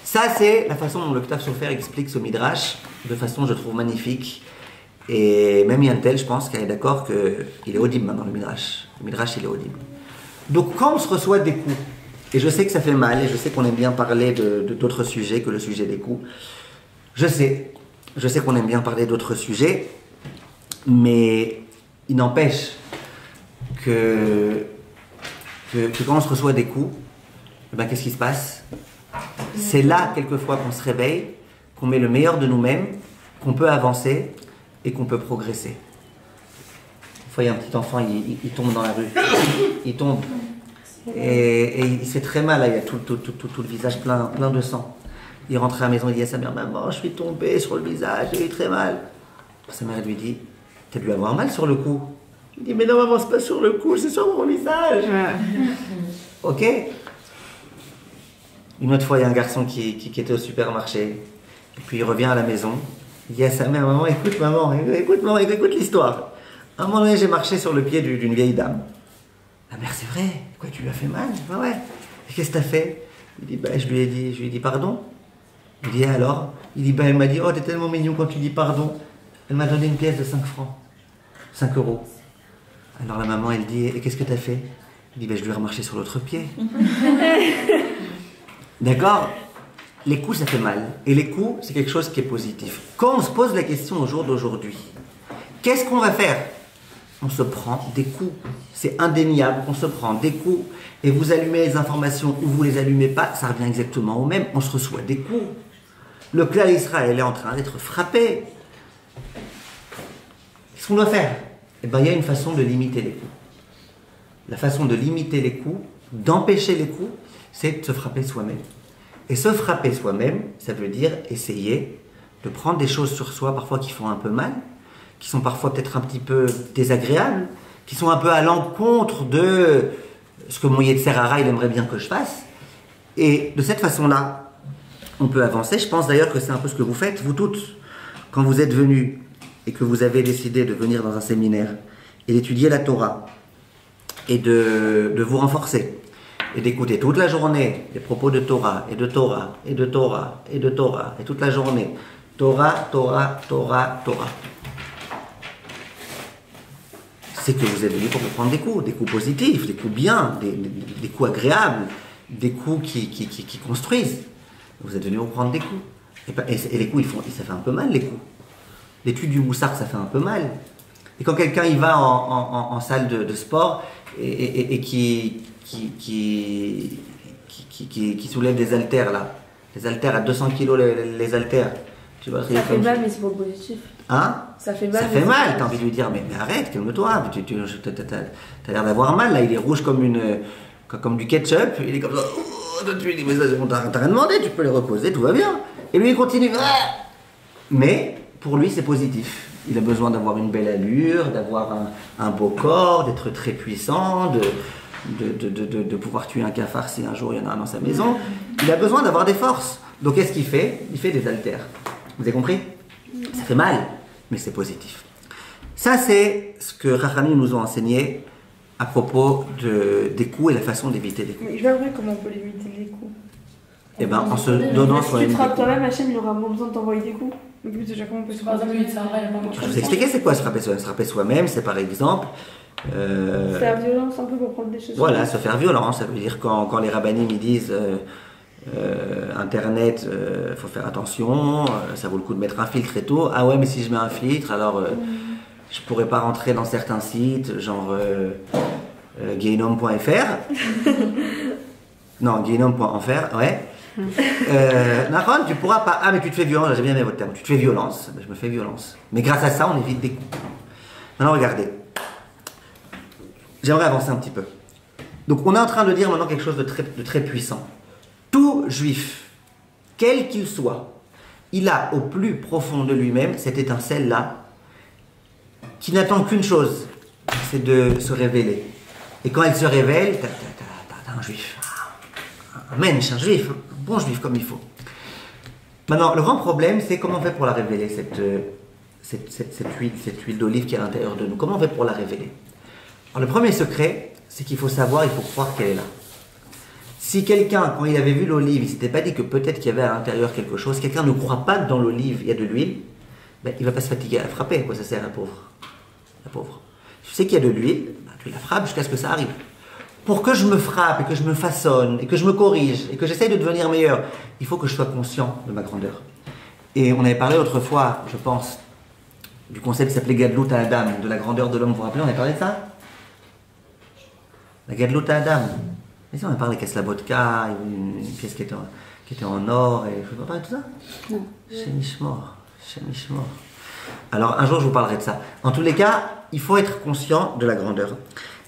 Ça, c'est la façon dont le Ktav Sofer explique ce Midrash, de façon, je trouve, magnifique. Et même Yantel, je pense qu'elle est d'accord qu'il est audible maintenant, le Midrash. Le Midrash, il est audible. Donc, quand on se reçoit des coups, et je sais que ça fait mal, et je sais qu'on aime bien parler d'autres sujets que le sujet des coups, je sais qu'on aime bien parler d'autres sujets, mais il n'empêche que quand on se reçoit des coups, eh ben, qu'est-ce qui se passe? C'est là, quelquefois, qu'on se réveille, qu'on met le meilleur de nous-mêmes, qu'on peut avancer et qu'on peut progresser. Une fois, il y a un petit enfant, il tombe dans la rue. Il tombe. Et il se fait très mal, là. Il a tout le visage plein de sang. Il rentre à la maison, il dit à sa mère, maman, je suis tombé sur le visage, j'ai eu très mal. Sa mère lui dit, t'as dû avoir mal sur le cou. Il dit, mais non, maman, c'est pas sur le cou, c'est sur mon visage. Ok. Une autre fois, il y a un garçon qui était au supermarché. Et puis il revient à la maison. Il dit à sa mère, maman, écoute l'histoire. À un moment donné, j'ai marché sur le pied d'une vieille dame. La mère, c'est vrai. Quoi, tu lui as fait mal? Ouais. Et qu'est-ce que t'as fait? Il dit, je lui ai dit pardon. Il dit, alors? Il dit, elle m'a dit, oh, t'es tellement mignon quand tu dis pardon. Elle m'a donné une pièce de 5 francs. 5 euros. Alors la maman, elle dit, et qu'est-ce que t'as fait? Il dit, je lui ai remarché sur l'autre pied. D'accord? Les coups, ça fait mal. Et les coups, c'est quelque chose qui est positif. Quand on se pose la question au jour d'aujourd'hui, qu'est-ce qu'on va faire? On se prend des coups. C'est indéniable, on se prend des coups. Et vous allumez les informations ou vous les allumez pas, ça revient exactement au même. On se reçoit des coups. Le clan d'Israël est en train d'être frappé. Qu'est-ce qu'on doit faire? Eh bien, il y a une façon de limiter les coups. La façon de limiter les coups, d'empêcher les coups, c'est de se frapper soi-même. Et se frapper soi-même, ça veut dire essayer de prendre des choses sur soi, parfois qui font un peu mal, qui sont parfois peut-être un petit peu désagréables, qui sont un peu à l'encontre de ce que mon Yetzer Hara, il aimerait bien que je fasse. Et de cette façon-là, on peut avancer. Je pense d'ailleurs que c'est un peu ce que vous faites, vous toutes, quand vous êtes venus et que vous avez décidé de venir dans un séminaire et d'étudier la Torah et de vous renforcer et d'écouter toute la journée des propos de Torah et de Torah et de Torah et de Torah et toute la journée Torah, Torah, Torah, Torah. C'est que vous êtes venus pour vous prendre des coups positifs, des coups bien, des coups agréables, des coups qui construisent. Vous êtes venus pour prendre des coups. Et les coups, ça fait un peu mal, les coups. L'étude du moussard, ça fait un peu mal. Et quand quelqu'un y va en salle de sport et qui soulève des haltères, là, les haltères à 200 kilos, les haltères, tu vois, ça fait mal, mais c'est pas positif. Hein? Ça fait mal. Ça fait mal, t'as envie de lui dire, mais arrête, calme-toi, t'as l'air d'avoir mal, là, il est rouge comme du ketchup, il est comme ça, tu lui dis, mais t'as rien demandé, tu peux les reposer, tout va bien. Et lui, il continue. Mais, pour lui, c'est positif. Il a besoin d'avoir une belle allure, d'avoir un beau corps, d'être très puissant, de pouvoir tuer un cafard si un jour il y en a un dans sa maison. Il a besoin d'avoir des forces. Donc qu'est-ce qu'il fait? Il fait des haltères. Vous avez compris? Ça fait mal, mais c'est positif. Ça, c'est ce que Rachamim nous ont enseigné à propos des coups et la façon d'éviter les coups. Mais je vais voir comment on peut limiter les coups. Eh bien, en se donnant soi-même. Si tu te frappes toi-même, Hachem, il aura moins besoin de t'envoyer des coups. Donc, déjà, comment on peut se frapper? Je vais vous expliquer c'est quoi se frapper soi-même. Se frapper soi-même, c'est par exemple... faire violence un peu pour prendre des choses. Voilà, se faire violence, ça veut dire quand les rabbinim ils disent Internet, faut faire attention, ça vaut le coup de mettre un filtre et tout. Ah ouais, mais si je mets un filtre, alors je pourrais pas rentrer dans certains sites, genre gaynom.fr. Non, gaynom.fr, ouais. Naron, tu pourras pas. Ah, mais tu te fais violence, j'ai bien aimé votre terme. Tu te fais violence, je me fais violence. Mais grâce à ça, on évite des coups. Maintenant, regardez. J'aimerais avancer un petit peu. Donc, on est en train de dire maintenant quelque chose de très puissant. Tout juif, quel qu'il soit, il a au plus profond de lui-même cette étincelle-là qui n'attend qu'une chose, c'est de se révéler. Et quand elle se révèle, t'as un juif. Un mensch, un juif, un bon juif comme il faut. Maintenant, le grand problème, c'est comment on fait pour la révéler, cette huile d'olive qui est à l'intérieur de nous. Comment on fait pour la révéler? Alors, le premier secret, c'est qu'il faut savoir, il faut croire qu'elle est là. Si quelqu'un, quand il avait vu l'olive, il ne s'était pas dit que peut-être qu'il y avait à l'intérieur quelque chose, quelqu'un ne croit pas que dans l'olive, il y a de l'huile, ben, il ne va pas se fatiguer à la frapper. À quoi ça sert, la pauvre? La pauvre. Tu sais qu'il y a de l'huile, ben, tu la frappes jusqu'à ce que ça arrive. Pour que je me frappe et que je me façonne et que je me corrige et que j'essaye de devenir meilleur, il faut que je sois conscient de ma grandeur. Et on avait parlé autrefois, je pense, du concept qui s'appelait Gadlut Adam, de la grandeur de l'homme. Vous vous rappelez, on avait parlé de ça? La Gadlut Adam. Mais si on a parlé de Keslabotka, une pièce qui était en or, et je ne peux pas parler de tout ça? Non. Shemishmor. Alors un jour je vous parlerai de ça. En tous les cas, il faut être conscient de la grandeur.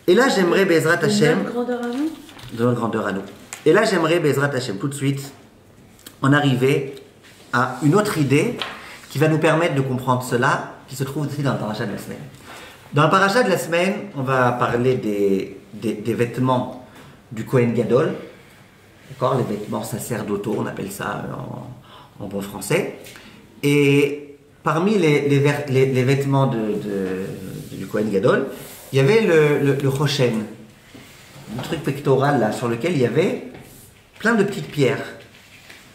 Et là j'aimerais Bezrat Hashem. De notre grandeur à nous? De notre grandeur à nous. Et là j'aimerais Bezrat Hashem tout de suite en arriver à une autre idée qui va nous permettre de comprendre cela, qui se trouve aussi dans le paracha de la semaine. Dans le paracha de la semaine, on va parler des vêtements du Kohen Gadol, d'accord, les vêtements sacerdotaux, on appelle ça en bon français. Et parmi les vêtements du Kohen Gadol, il y avait le Choshen, le truc pectoral là, sur lequel il y avait plein de petites pierres.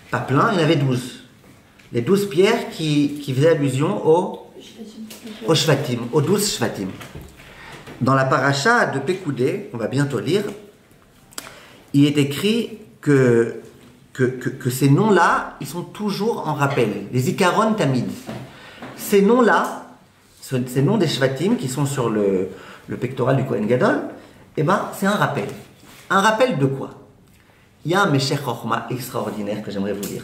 Pas plein, il y en avait 12. Les 12 pierres qui faisaient allusion au Shvatim, aux 12 Shvatim. Dans la paracha de Pekoudé, on va bientôt lire, il est écrit que ces noms-là, ils sont toujours en rappel. Les Ikaron Tamid. Ces noms-là, ces noms des Shvatim qui sont sur le pectoral du Kohen Gadol, eh ben, c'est un rappel. Un rappel de quoi? Il y a un Meshech Chochma extraordinaire que j'aimerais vous lire.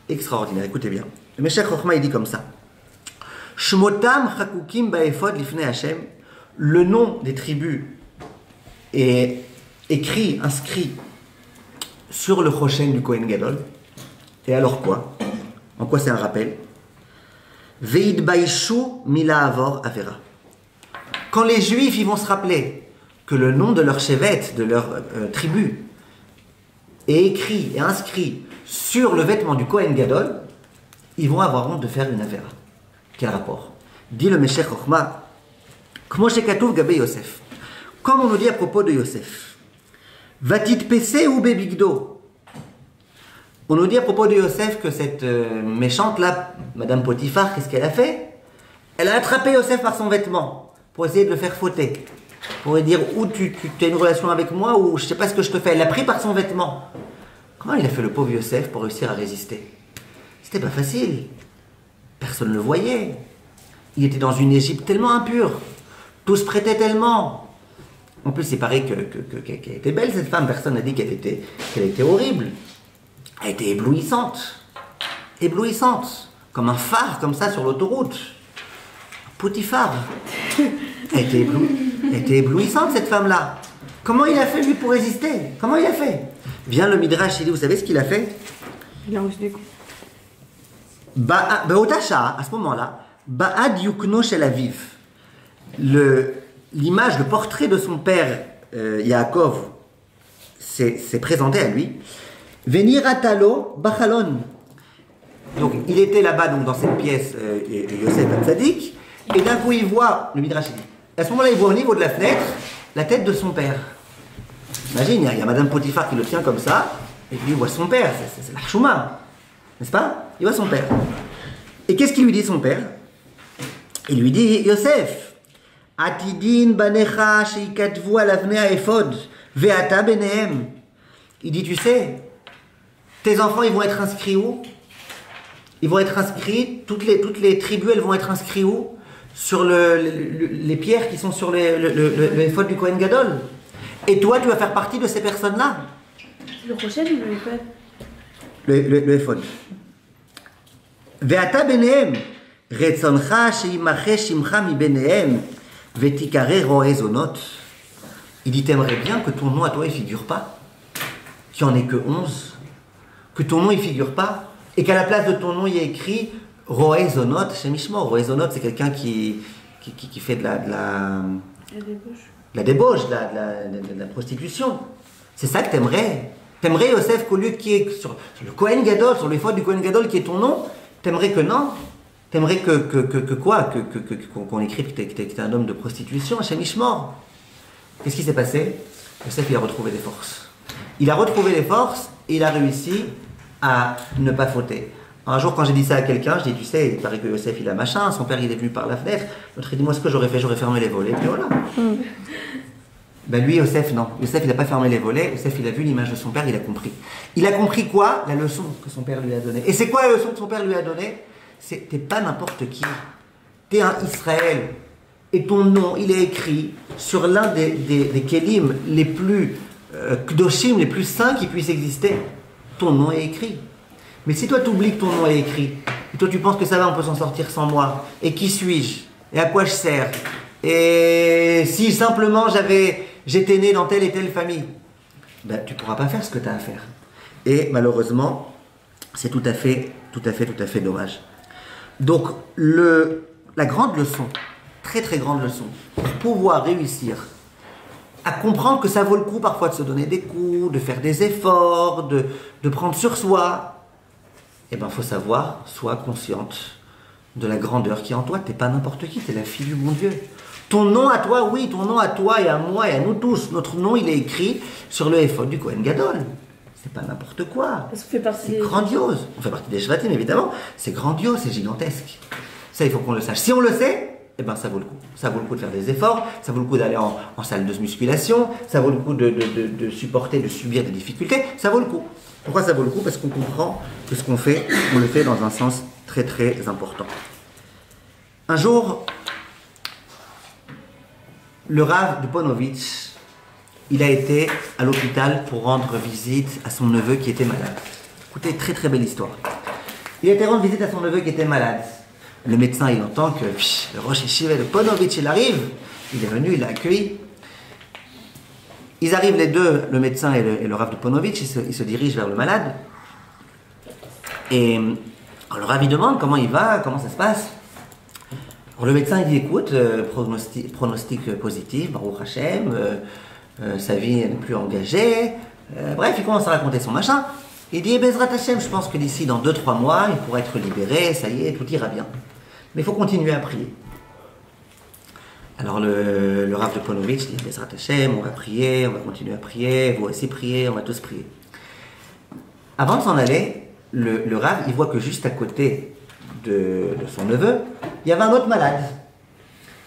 Extraordinaire, écoutez bien. Le Meshech Chochma, il dit comme ça. Shmotam chakukim ba'ephod lifnei Hashem. Le nom des tribus est écrit, inscrit sur le Choshen du Kohen Gadol. Et alors quoi? En quoi c'est un rappel? Ve'idbaishu mila avor avera. Quand les Juifs ils vont se rappeler que le nom de leur chevet, de leur tribu, est écrit et inscrit sur le vêtement du Kohen Gadol, ils vont avoir honte de faire une avera. Quel rapport? Dit le Meshech Chochma, Kmo shekatuv gabe Yosef. Comme on nous dit à propos de Yosef. Va-t-il pesser ou bébigdo? On nous dit à propos de Yosef que cette méchante là, Madame Potiphar, qu'est-ce qu'elle a fait? Elle a attrapé Yosef par son vêtement pour essayer de le faire fauter. Pour lui dire ou tu as une relation avec moi ou je sais pas ce que je te fais. Elle l'a pris par son vêtement. Comment il a fait le pauvre Yosef pour réussir à résister? C'était pas facile. Personne ne le voyait. Il était dans une Égypte tellement impure. Tout se prêtait tellement. En plus, il paraît qu'elle était belle, cette femme. Personne n'a dit qu'elle était horrible. Elle était éblouissante. Éblouissante. Comme un phare, comme ça, sur l'autoroute. Potiphar. Elle était éblouissante, cette femme-là. Comment il a fait, lui, pour résister? Comment il a fait? Vient le Midrash, il dit, vous savez ce qu'il a fait? Il a reçu des coups. Beotasha, à ce moment-là, Ba'ad Yukno Shel Aviv. L'image, le portrait de son père, Yaakov, s'est présenté à lui. Veniratalo Bachalon. Donc, il était là-bas, donc, dans cette pièce, Yosef Hatzadik, et d'un coup, il voit, le Midrash dit, à ce moment-là, il voit au niveau de la fenêtre, la tête de son père. Imagine, il y a Madame Potiphar qui le tient comme ça, et puis il voit son père, c'est la chouma, n'est-ce pas? Il voit son père. Et qu'est-ce qu'il lui dit, son père? Il lui dit, Yosef, Atidin banecha sheikatvu alavnei haephod, ve'ata benehem. Il dit, tu sais, tes enfants, ils vont être inscrits où? Ils vont être inscrits, toutes les tribus, elles vont être inscrites où? Sur les pierres qui sont sur le éphod du Kohen Gadol. Et toi, tu vas faire partie de ces personnes-là. Le prochain, il le fait. Le éphod. Ve'ata benehem, retzoncha sheimache shimcha mi benehem, ve'tikare ro'e zonot. Il dit, t'aimerais bien que ton nom à toi, il figure pas? Qu'il n'y en ait que 11? Que ton nom, il figure pas? Et qu'à la place de ton nom, il y a écrit Roé Zonot chez Mishmor. Roé Zonot, c'est quelqu'un qui qui fait de la La débauche. de la prostitution. C'est ça que t'aimerais. T'aimerais, Yosef, qu'au lieu qu'il y ait sur le Kohen Gadol, sur l'effort du Kohen Gadol qui est ton nom, t'aimerais que non. T'aimerais que quoi qu'on écrive que t'es un homme de prostitution, Hachem Ishmor. Qu'est-ce qui s'est passé? Yosef, il a retrouvé les forces. Il a retrouvé les forces et il a réussi à ne pas fauter. Un jour, quand j'ai dit ça à quelqu'un, je dis, tu sais, il paraît que Yosef, il a machin, son père, il est venu par la fenêtre. L'autre, il dit, moi, ce que j'aurais fait, j'aurais fermé les volets, puis voilà. Ben lui, Yosef, non. Yosef, il n'a pas fermé les volets. Yosef, il a vu l'image de son père, il a compris. Il a compris quoi? La leçon que son père lui a donnée. Et c'est quoi la leçon que son père lui a donnée? C'est, t'es pas n'importe qui. T'es un Israël. Et ton nom, il est écrit sur l'un des kelim les plus kdoshim, les plus saints qui puissent exister. Ton nom est écrit. Mais si toi tu oublies que ton nom est écrit, et toi tu penses que ça va, on peut s'en sortir sans moi, et qui suis-je? Et à quoi je sers? Et si simplement j'étais né dans telle et telle famille, ben tu ne pourras pas faire ce que tu as à faire. Et malheureusement, c'est tout à fait dommage. Donc la grande leçon, très très grande leçon, pour pouvoir réussir à comprendre que ça vaut le coup parfois de se donner des coups, de faire des efforts, de prendre sur soi, eh bien, il faut savoir, sois consciente de la grandeur qui est en toi. Tu n'es pas n'importe qui, tu es la fille du bon Dieu. Ton nom à toi, oui, ton nom à toi et à moi et à nous tous. Notre nom, il est écrit sur le éphod du Kohen Gadol. C'est pas n'importe quoi. C'est grandiose. On fait partie des Shvatim, évidemment. C'est grandiose, c'est gigantesque. Ça, il faut qu'on le sache. Si on le sait, eh ben, ça vaut le coup. Ça vaut le coup de faire des efforts, ça vaut le coup d'aller en salle de musculation, ça vaut le coup de supporter, de subir des difficultés, ça vaut le coup. Pourquoi ça vaut le coup? Parce qu'on comprend que ce qu'on fait, on le fait dans un sens très très important. Un jour, le Rav de Ponovitch, il a été à l'hôpital pour rendre visite à son neveu qui était malade. Écoutez, très très belle histoire. Il a été rendre visite à son neveu qui était malade. Le médecin, il entend que le Rosh Yeshiva de Ponovitch, il arrive. Il est venu, il l'a accueilli. Ils arrivent les deux, le médecin et le Rav de Ponovitch, ils se dirigent vers le malade. Et alors, le Rav, il demande comment il va, comment ça se passe. Alors, le médecin, il dit, écoute, pronostic positif, Baruch Hashem, sa vie n'est plus engagée. Bref, il commence à raconter son machin. Il dit, Bezrat Hashem, je pense que d'ici dans 2-3 mois, il pourra être libéré, ça y est, tout ira bien. Mais il faut continuer à prier. Alors le Rav de Ponovitch dit, Bezrat Hashem, on va prier, on va continuer à prier, vous aussi prier, on va tous prier. Avant de s'en aller, le Rav, il voit que juste à côté de son neveu, il y avait un autre malade.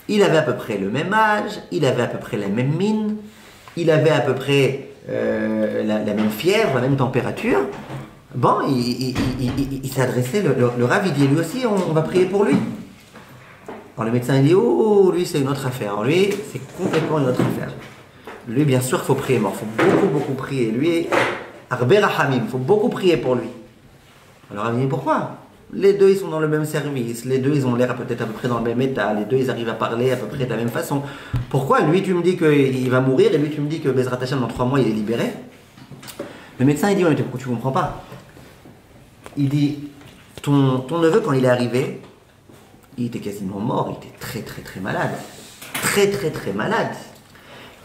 Il avait à peu près le même âge, il avait à peu près la même mine, il avait à peu près la même fièvre, la même température. Bon, il s'est adressé, le Rav, il dit, lui aussi, on va prier pour lui. Alors le médecin, il dit, oh, lui, c'est une autre affaire. Alors, lui, c'est complètement une autre affaire. Lui, bien sûr, il faut prier, mais il faut beaucoup prier. Lui, Arber Rahamim, il faut beaucoup prier pour lui. Alors, il dit, pourquoi? Les deux, ils sont dans le même service. Les deux, ils ont l'air peut-être à peu près dans le même état. Les deux, ils arrivent à parler à peu près de la même façon. Pourquoi? Lui, tu me dis qu'il va mourir, et lui, tu me dis que Bezrat Hashem, dans 3 mois, il est libéré. Le médecin, il dit, ouais, tu comprends pas. Il dit, ton neveu, quand il est arrivé, il était quasiment mort, il était très très très malade. Très très très malade.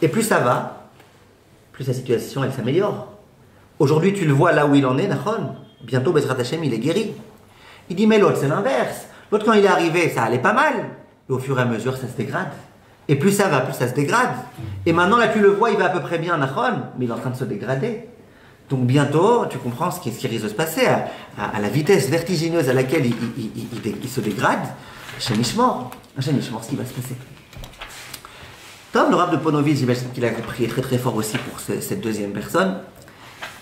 Et plus ça va, plus sa situation, elle s'améliore. Aujourd'hui, tu le vois là où il en est, Nachon. Bientôt, Bezrat Hashem, il est guéri. Il dit, mais l'autre, c'est l'inverse. L'autre, quand il est arrivé, ça allait pas mal. Et au fur et à mesure, ça se dégrade. Et plus ça va, plus ça se dégrade. Et maintenant, là, tu le vois, il va à peu près bien, Nachon, mais il est en train de se dégrader. Donc bientôt, tu comprends ce qui risque de se passer, à la vitesse vertigineuse à laquelle il se dégrade. Hachem Ishmor, ce qui va se passer. Tom, le Rav de Ponovitch, j'imagine qu'il a prié très très fort aussi pour cette deuxième personne.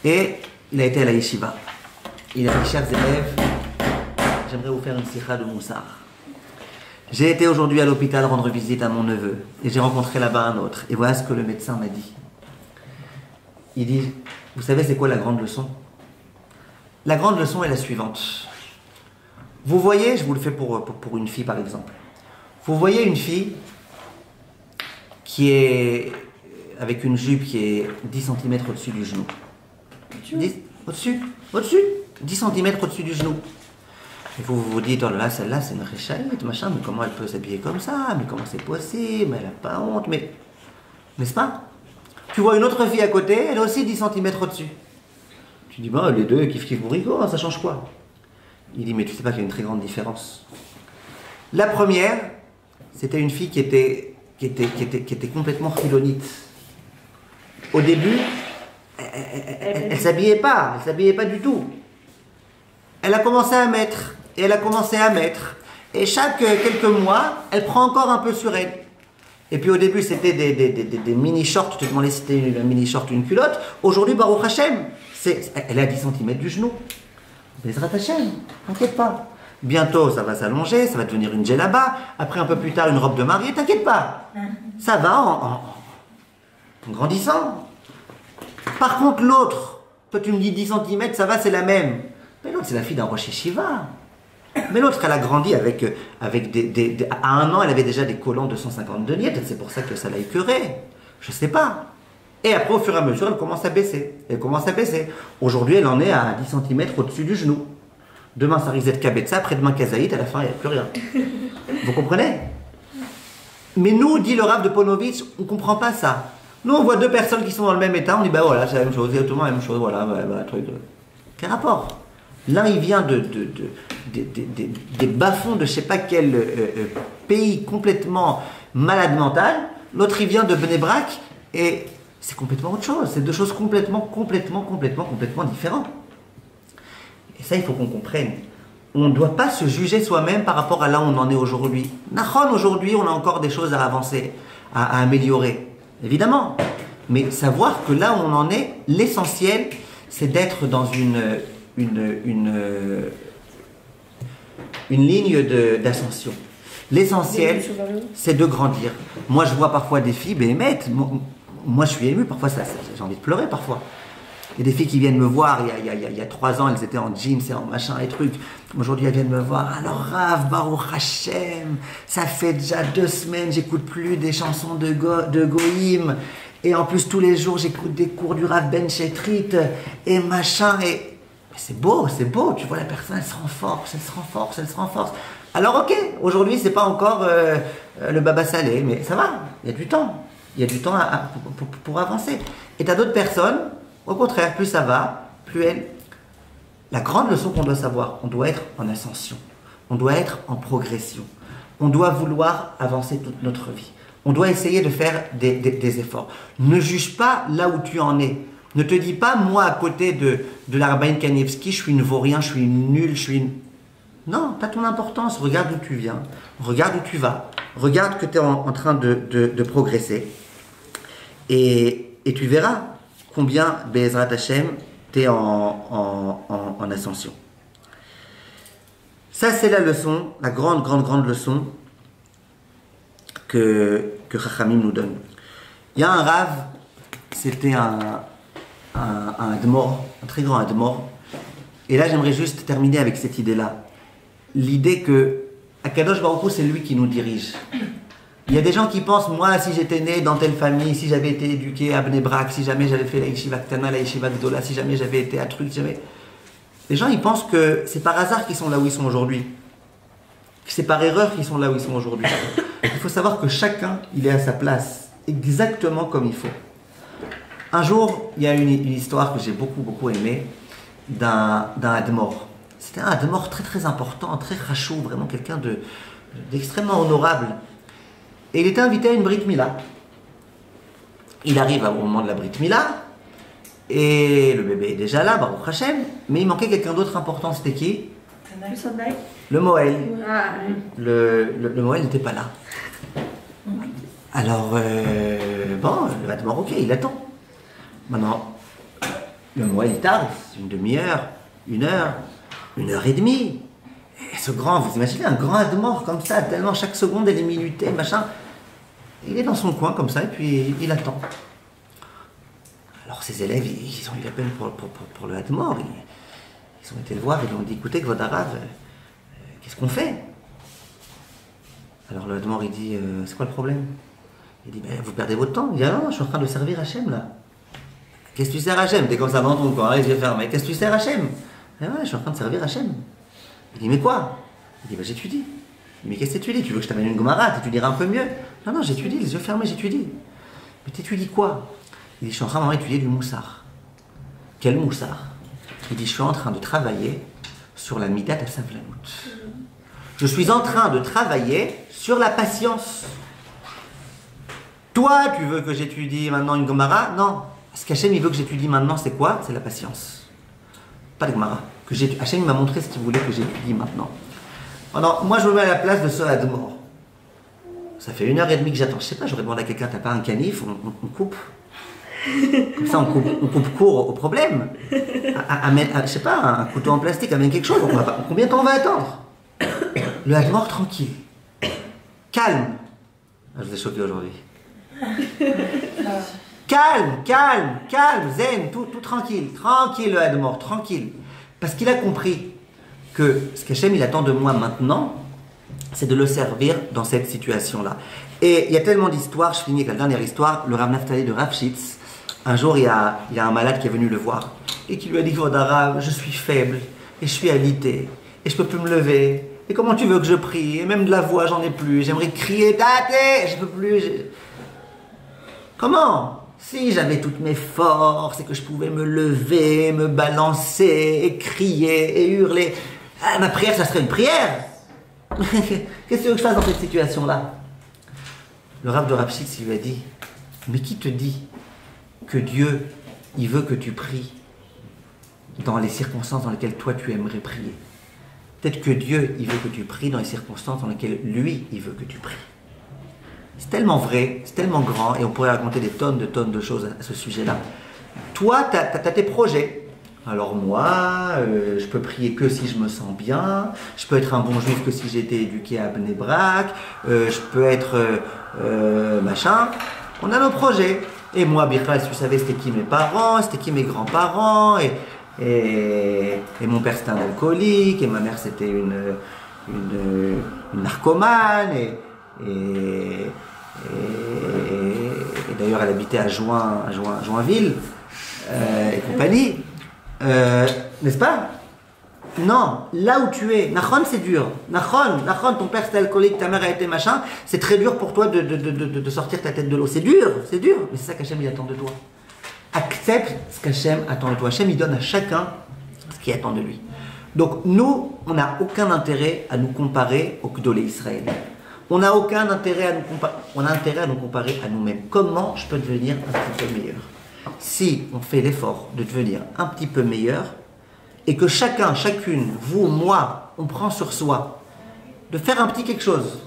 Et il a été à la yeshiva. Il a dit, chers élèves, j'aimerais vous faire une sikha de Moussar. J'ai été aujourd'hui à l'hôpital rendre visite à mon neveu. Et j'ai rencontré là-bas un autre. Et voilà ce que le médecin m'a dit. Il dit, vous savez c'est quoi la grande leçon? La grande leçon est la suivante. Vous voyez, je vous le fais pour une fille par exemple. Vous voyez une fille qui est avec une jupe qui est 10 cm au-dessus du genou. Au-dessus 10 cm au-dessus du genou. Et vous vous dites, oh là là, celle-là, c'est une réchaïte, machin, mais comment elle peut s'habiller comme ça? Mais comment c'est possible? Elle n'a pas honte, mais... N'est-ce pas? Tu vois une autre fille à côté, elle a aussi 10 cm au-dessus. Tu dis, bah, les deux, kiff bourricot, ça change quoi? Il dit, mais tu sais pas qu'il y a une très grande différence. La première, c'était une fille qui était complètement philonite. Au début, elle s'habillait pas du tout. Elle a commencé à mettre, et elle a commencé à mettre. Et chaque quelques mois, elle prend encore un peu sur elle. Et puis au début, c'était des mini-shorts. Tu te demandais si c'était un mini-short ou une culotte. Aujourd'hui, Baruch Hashem, elle est à 10 cm du genou. Bezrat Hashem, t'inquiète pas. Bientôt, ça va s'allonger, ça va devenir une djellaba. Après, un peu plus tard, une robe de mariée. T'inquiète pas. Ça va en grandissant. Par contre, l'autre, toi tu me dis 10 cm, ça va, c'est la même. Mais l'autre, c'est la fille d'un rocher Shiva. Mais l'autre, elle a grandi avec à 1 an, elle avait déjà des collants de 152 niètes. C'est pour ça que ça l'a écœurée. Je sais pas. Et après, au fur et à mesure, elle commence à baisser. Aujourd'hui, elle en est à 10 cm au-dessus du genou. Demain, ça risque d'être Kabetza. Après-demain, Kazaït. À la fin, il n'y a plus rien. Vous comprenez? Mais nous, dit le Rav de Ponovitch, on ne comprend pas ça. Nous, on voit deux personnes qui sont dans le même état. On dit, bah voilà, c'est la même chose. Exactement la même chose. Voilà, truc. Quel rapport? L'un, il vient des bas-fonds de je ne sais pas quel pays complètement malade mental. L'autre, il vient de Bnei Brak et c'est complètement autre chose. C'est deux choses complètement différentes. Et ça, il faut qu'on comprenne. On ne doit pas se juger soi-même par rapport à là où on en est aujourd'hui. Nachon, aujourd'hui, on a encore des choses à avancer, à améliorer, évidemment. Mais savoir que là où on en est, l'essentiel, c'est d'être dans une ligne d'ascension. L'essentiel, c'est de grandir. Moi, je vois parfois des filles, béhémètes. Moi, je suis ému. Parfois, j'ai envie de pleurer, parfois. Il y a des filles qui viennent me voir, il y a 3 ans, elles étaient en jeans et en machin et trucs. Aujourd'hui, elles viennent me voir. Alors, Rav, Baruch Hashem, ça fait déjà 2 semaines, j'écoute plus des chansons de Goïm. Et en plus, tous les jours, j'écoute des cours du Rav Ben Chetrit et machin. Et c'est beau, tu vois, la personne, elle se renforce. Alors, ok, aujourd'hui, c'est pas encore le baba salé, mais ça va, il y a du temps. Il y a du temps pour avancer. Et tu as d'autres personnes, au contraire, plus ça va, plus elle... La grande leçon qu'on doit savoir, on doit être en ascension, on doit être en progression, on doit vouloir avancer toute notre vie, on doit essayer de faire des efforts. Ne juge pas là où tu en es. Ne te dis pas, moi, à côté de la Rabbanit Kanievski, je suis une vaurien, je suis une nulle, je suis une... Non, tu as ton importance, regarde où tu viens, regarde où tu vas, regarde que tu es en train de progresser. Et tu verras combien, Be'ezrat Hashem, tu es en ascension. Ça, c'est la leçon, la grande leçon que Chachamim nous donne. Il y a un Rav, c'était un Admor, un très grand Admor. Et là, j'aimerais juste terminer avec cette idée-là. L'idée que Akadosh Baruch Hu, c'est lui qui nous dirige. Il y a des gens qui pensent, moi, si j'étais né dans telle famille, si j'avais été éduqué à Bnei Brak, si jamais j'avais fait la Yeshiva Ktana, la Yeshiva Gdola, si jamais j'avais été à truc, jamais... Les gens, ils pensent que c'est par hasard qu'ils sont là où ils sont aujourd'hui. Que c'est par erreur qu'ils sont là où ils sont aujourd'hui. Il faut savoir que chacun, il est à sa place, exactement comme il faut. Un jour, il y a une histoire que j'ai beaucoup aimée d'un Admor. C'était un Admor très important, très rachou, vraiment quelqu'un d'extrêmement honorable. Et il était invité à une Brit Mila. Il arrive au moment de la Brit Mila, et le bébé est déjà là, Baruch Hashem, mais il manquait quelqu'un d'autre important, c'était qui? Le Moël. Le Moël n'était pas là. Alors, le Admor, ok, il attend. Maintenant, le Moël il tarde, c'est une demi-heure, 1 heure, 1h30. Et ce grand, vous imaginez un grand Admor comme ça, tellement chaque seconde elle est minutée, machin. Il est dans son coin comme ça et puis il attend. Alors ses élèves, ils ont eu la peine pour le Admor. Ils ont été le voir, ils lui ont dit, écoutez, Kvodarav, qu'est-ce qu'on fait? Alors le Admor, il dit, c'est quoi le problème? Il dit, vous perdez votre temps. Il dit, ah non, je suis en train de servir Hachem là. Qu'est-ce que tu sers Hachem? T'es comme ça dans ton coin, les yeux fermés. Qu'est-ce que tu sers Hachem? Eh ouais, je suis en train de servir Hachem. Il dit, mais quoi? Il dit, bah j'étudie. Mais qu'est-ce que tu étudies? Tu veux que je t'amène une Gemara? T'étudieras un peu mieux? Non, non, j'étudie, les yeux fermés, j'étudie. Mais t'étudies quoi? Il dit, je suis en train d'étudier du moussard. Quel moussard? Il dit, je suis en train de travailler sur la Midat HaSavlanut. Je suis en train de travailler sur la patience. Toi, tu veux que j'étudie maintenant une Gemara? Non. Ce qu'Hachem il veut que j'étudie maintenant, c'est quoi? C'est la patience. Pas de Gemara. Hachem m'a montré ce qu'il voulait que j'étudie maintenant. Alors, moi, je me mets à la place de ce Admor. Ça fait 1h30 que j'attends. Je sais pas, j'aurais demandé à quelqu'un, t'as pas un canif? On coupe. Comme ça, on coupe court au problème. Je sais pas, un couteau en plastique, amène quelque chose. Combien de temps on va attendre? Le Admor tranquille. Calme. Ah, je vous ai choqué aujourd'hui. Calme, zen, tout tranquille. Tranquille le Admor, tranquille. Parce qu'il a compris que ce qu'Hachem il attend de moi maintenant, c'est de le servir dans cette situation-là. Et il y a tellement d'histoires, je finis avec la dernière histoire, le Rav Naftali de Rav Shitz. Un jour, il y a un malade qui est venu le voir et qui lui a dit, Vodarav, je suis faible et je suis alité et je peux plus me lever. Et comment tu veux que je prie? Et même de la voix, j'en ai plus. J'aimerais crier, Tate, je peux plus. Comment? Si j'avais toutes mes forces et que je pouvais me lever, me balancer, et crier et hurler, ma prière, ça serait une prière. Qu'est-ce que tu veux que je fasse dans cette situation-là? Le Rav de Rav Shitz, il lui a dit, mais qui te dit que Dieu, il veut que tu pries dans les circonstances dans lesquelles toi tu aimerais prier? Peut-être que Dieu, il veut que tu pries dans les circonstances dans lesquelles lui, il veut que tu pries. C'est tellement vrai, c'est tellement grand, et on pourrait raconter des tonnes de choses à ce sujet-là. Toi, tu as tes projets. Alors moi, je peux prier que si je me sens bien, je peux être un bon juif que si j'ai été éduqué à Bnei Brak, je peux être machin. On a nos projets. Et moi, Birkal, si vous savez, c'était qui mes parents, c'était qui mes grands-parents, et mon père c'était un alcoolique, et ma mère c'était une narcomane, et d'ailleurs elle habitait à Joinville, et compagnie. N'est-ce pas? Non, là où tu es, Nachon c'est dur. Nachon, ton père c'était alcoolique, ta mère a été machin, c'est très dur pour toi de sortir ta tête de l'eau. C'est dur, mais c'est ça qu'Hachem il attend de toi. Accepte ce qu'Hachem attend de toi. Hachem il donne à chacun ce qu'il attend de lui. Donc nous, on n'a aucun intérêt à nous comparer au Gdolé Israël. On n'a aucun intérêt à nous comparer. On a intérêt à nous comparer à nous-mêmes. Comment je peux devenir un petit peu meilleur? Si on fait l'effort de devenir un petit peu meilleur, et que chacun, chacune, vous, moi, on prend sur soi de faire un petit quelque chose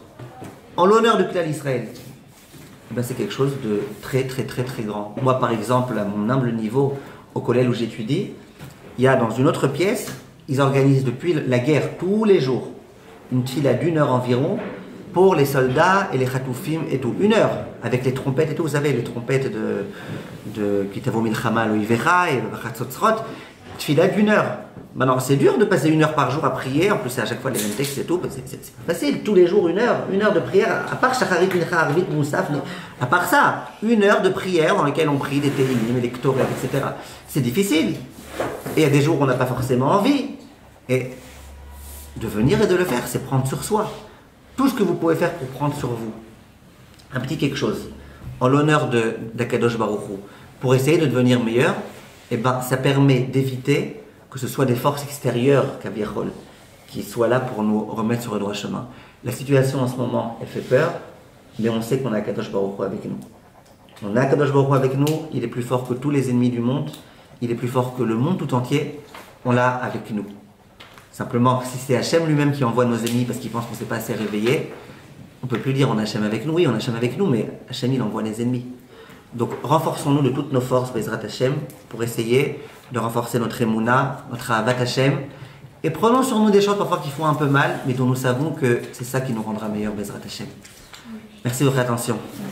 en l'honneur de Klal Israël, eh ben c'est quelque chose de très grand. Moi, par exemple, à mon humble niveau, au collège où j'étudie, il y a dans une autre pièce, ils organisent depuis la guerre tous les jours une tfila d'1 heure environ pour les soldats et les chatoufim et tout. 1 heure, avec les trompettes et tout. Vous savez, les trompettes de Kitavo Milchama, Loïvera et Chatzotzrot. Tfila d'1 heure. Maintenant, c'est dur de passer 1 heure par jour à prier. En plus, c'est à chaque fois les mêmes textes et tout. C'est pas facile. Tous les jours, 1 heure. 1 heure de prière. À part Shacharit, Mincha, Arvit, Moussaf. À part ça, 1 heure de prière dans laquelle on prie des Télim, des Ktoret, etc. C'est difficile. Et il y a des jours où on n'a pas forcément envie. Et de venir et de le faire, c'est prendre sur soi. Tout ce que vous pouvez faire pour prendre sur vous un petit quelque chose en l'honneur d'Akadosh Baruch Hu, pour essayer de devenir meilleur, eh ben, ça permet d'éviter que ce soit des forces extérieures, Kaviachol, qui soient là pour nous remettre sur le droit chemin. La situation en ce moment, elle fait peur, mais on sait qu'on a Akadosh Baruch Hu avec nous. On a Akadosh Baruch Hu avec nous, il est plus fort que tous les ennemis du monde, il est plus fort que le monde tout entier, on l'a avec nous. Simplement, si c'est Hachem lui-même qui envoie nos ennemis parce qu'il pense qu'on ne s'est pas assez réveillé, on ne peut plus dire on a Hachem avec nous. Oui, on a Hachem avec nous, mais Hachem il envoie les ennemis. Donc renforçons-nous de toutes nos forces, Bezrat Hachem, pour essayer de renforcer notre Emouna, notre Ahavat Hachem, et prenons sur nous des choses parfois qui font un peu mal, mais dont nous savons que c'est ça qui nous rendra meilleurs, Bezrat Hachem. Merci de votre attention.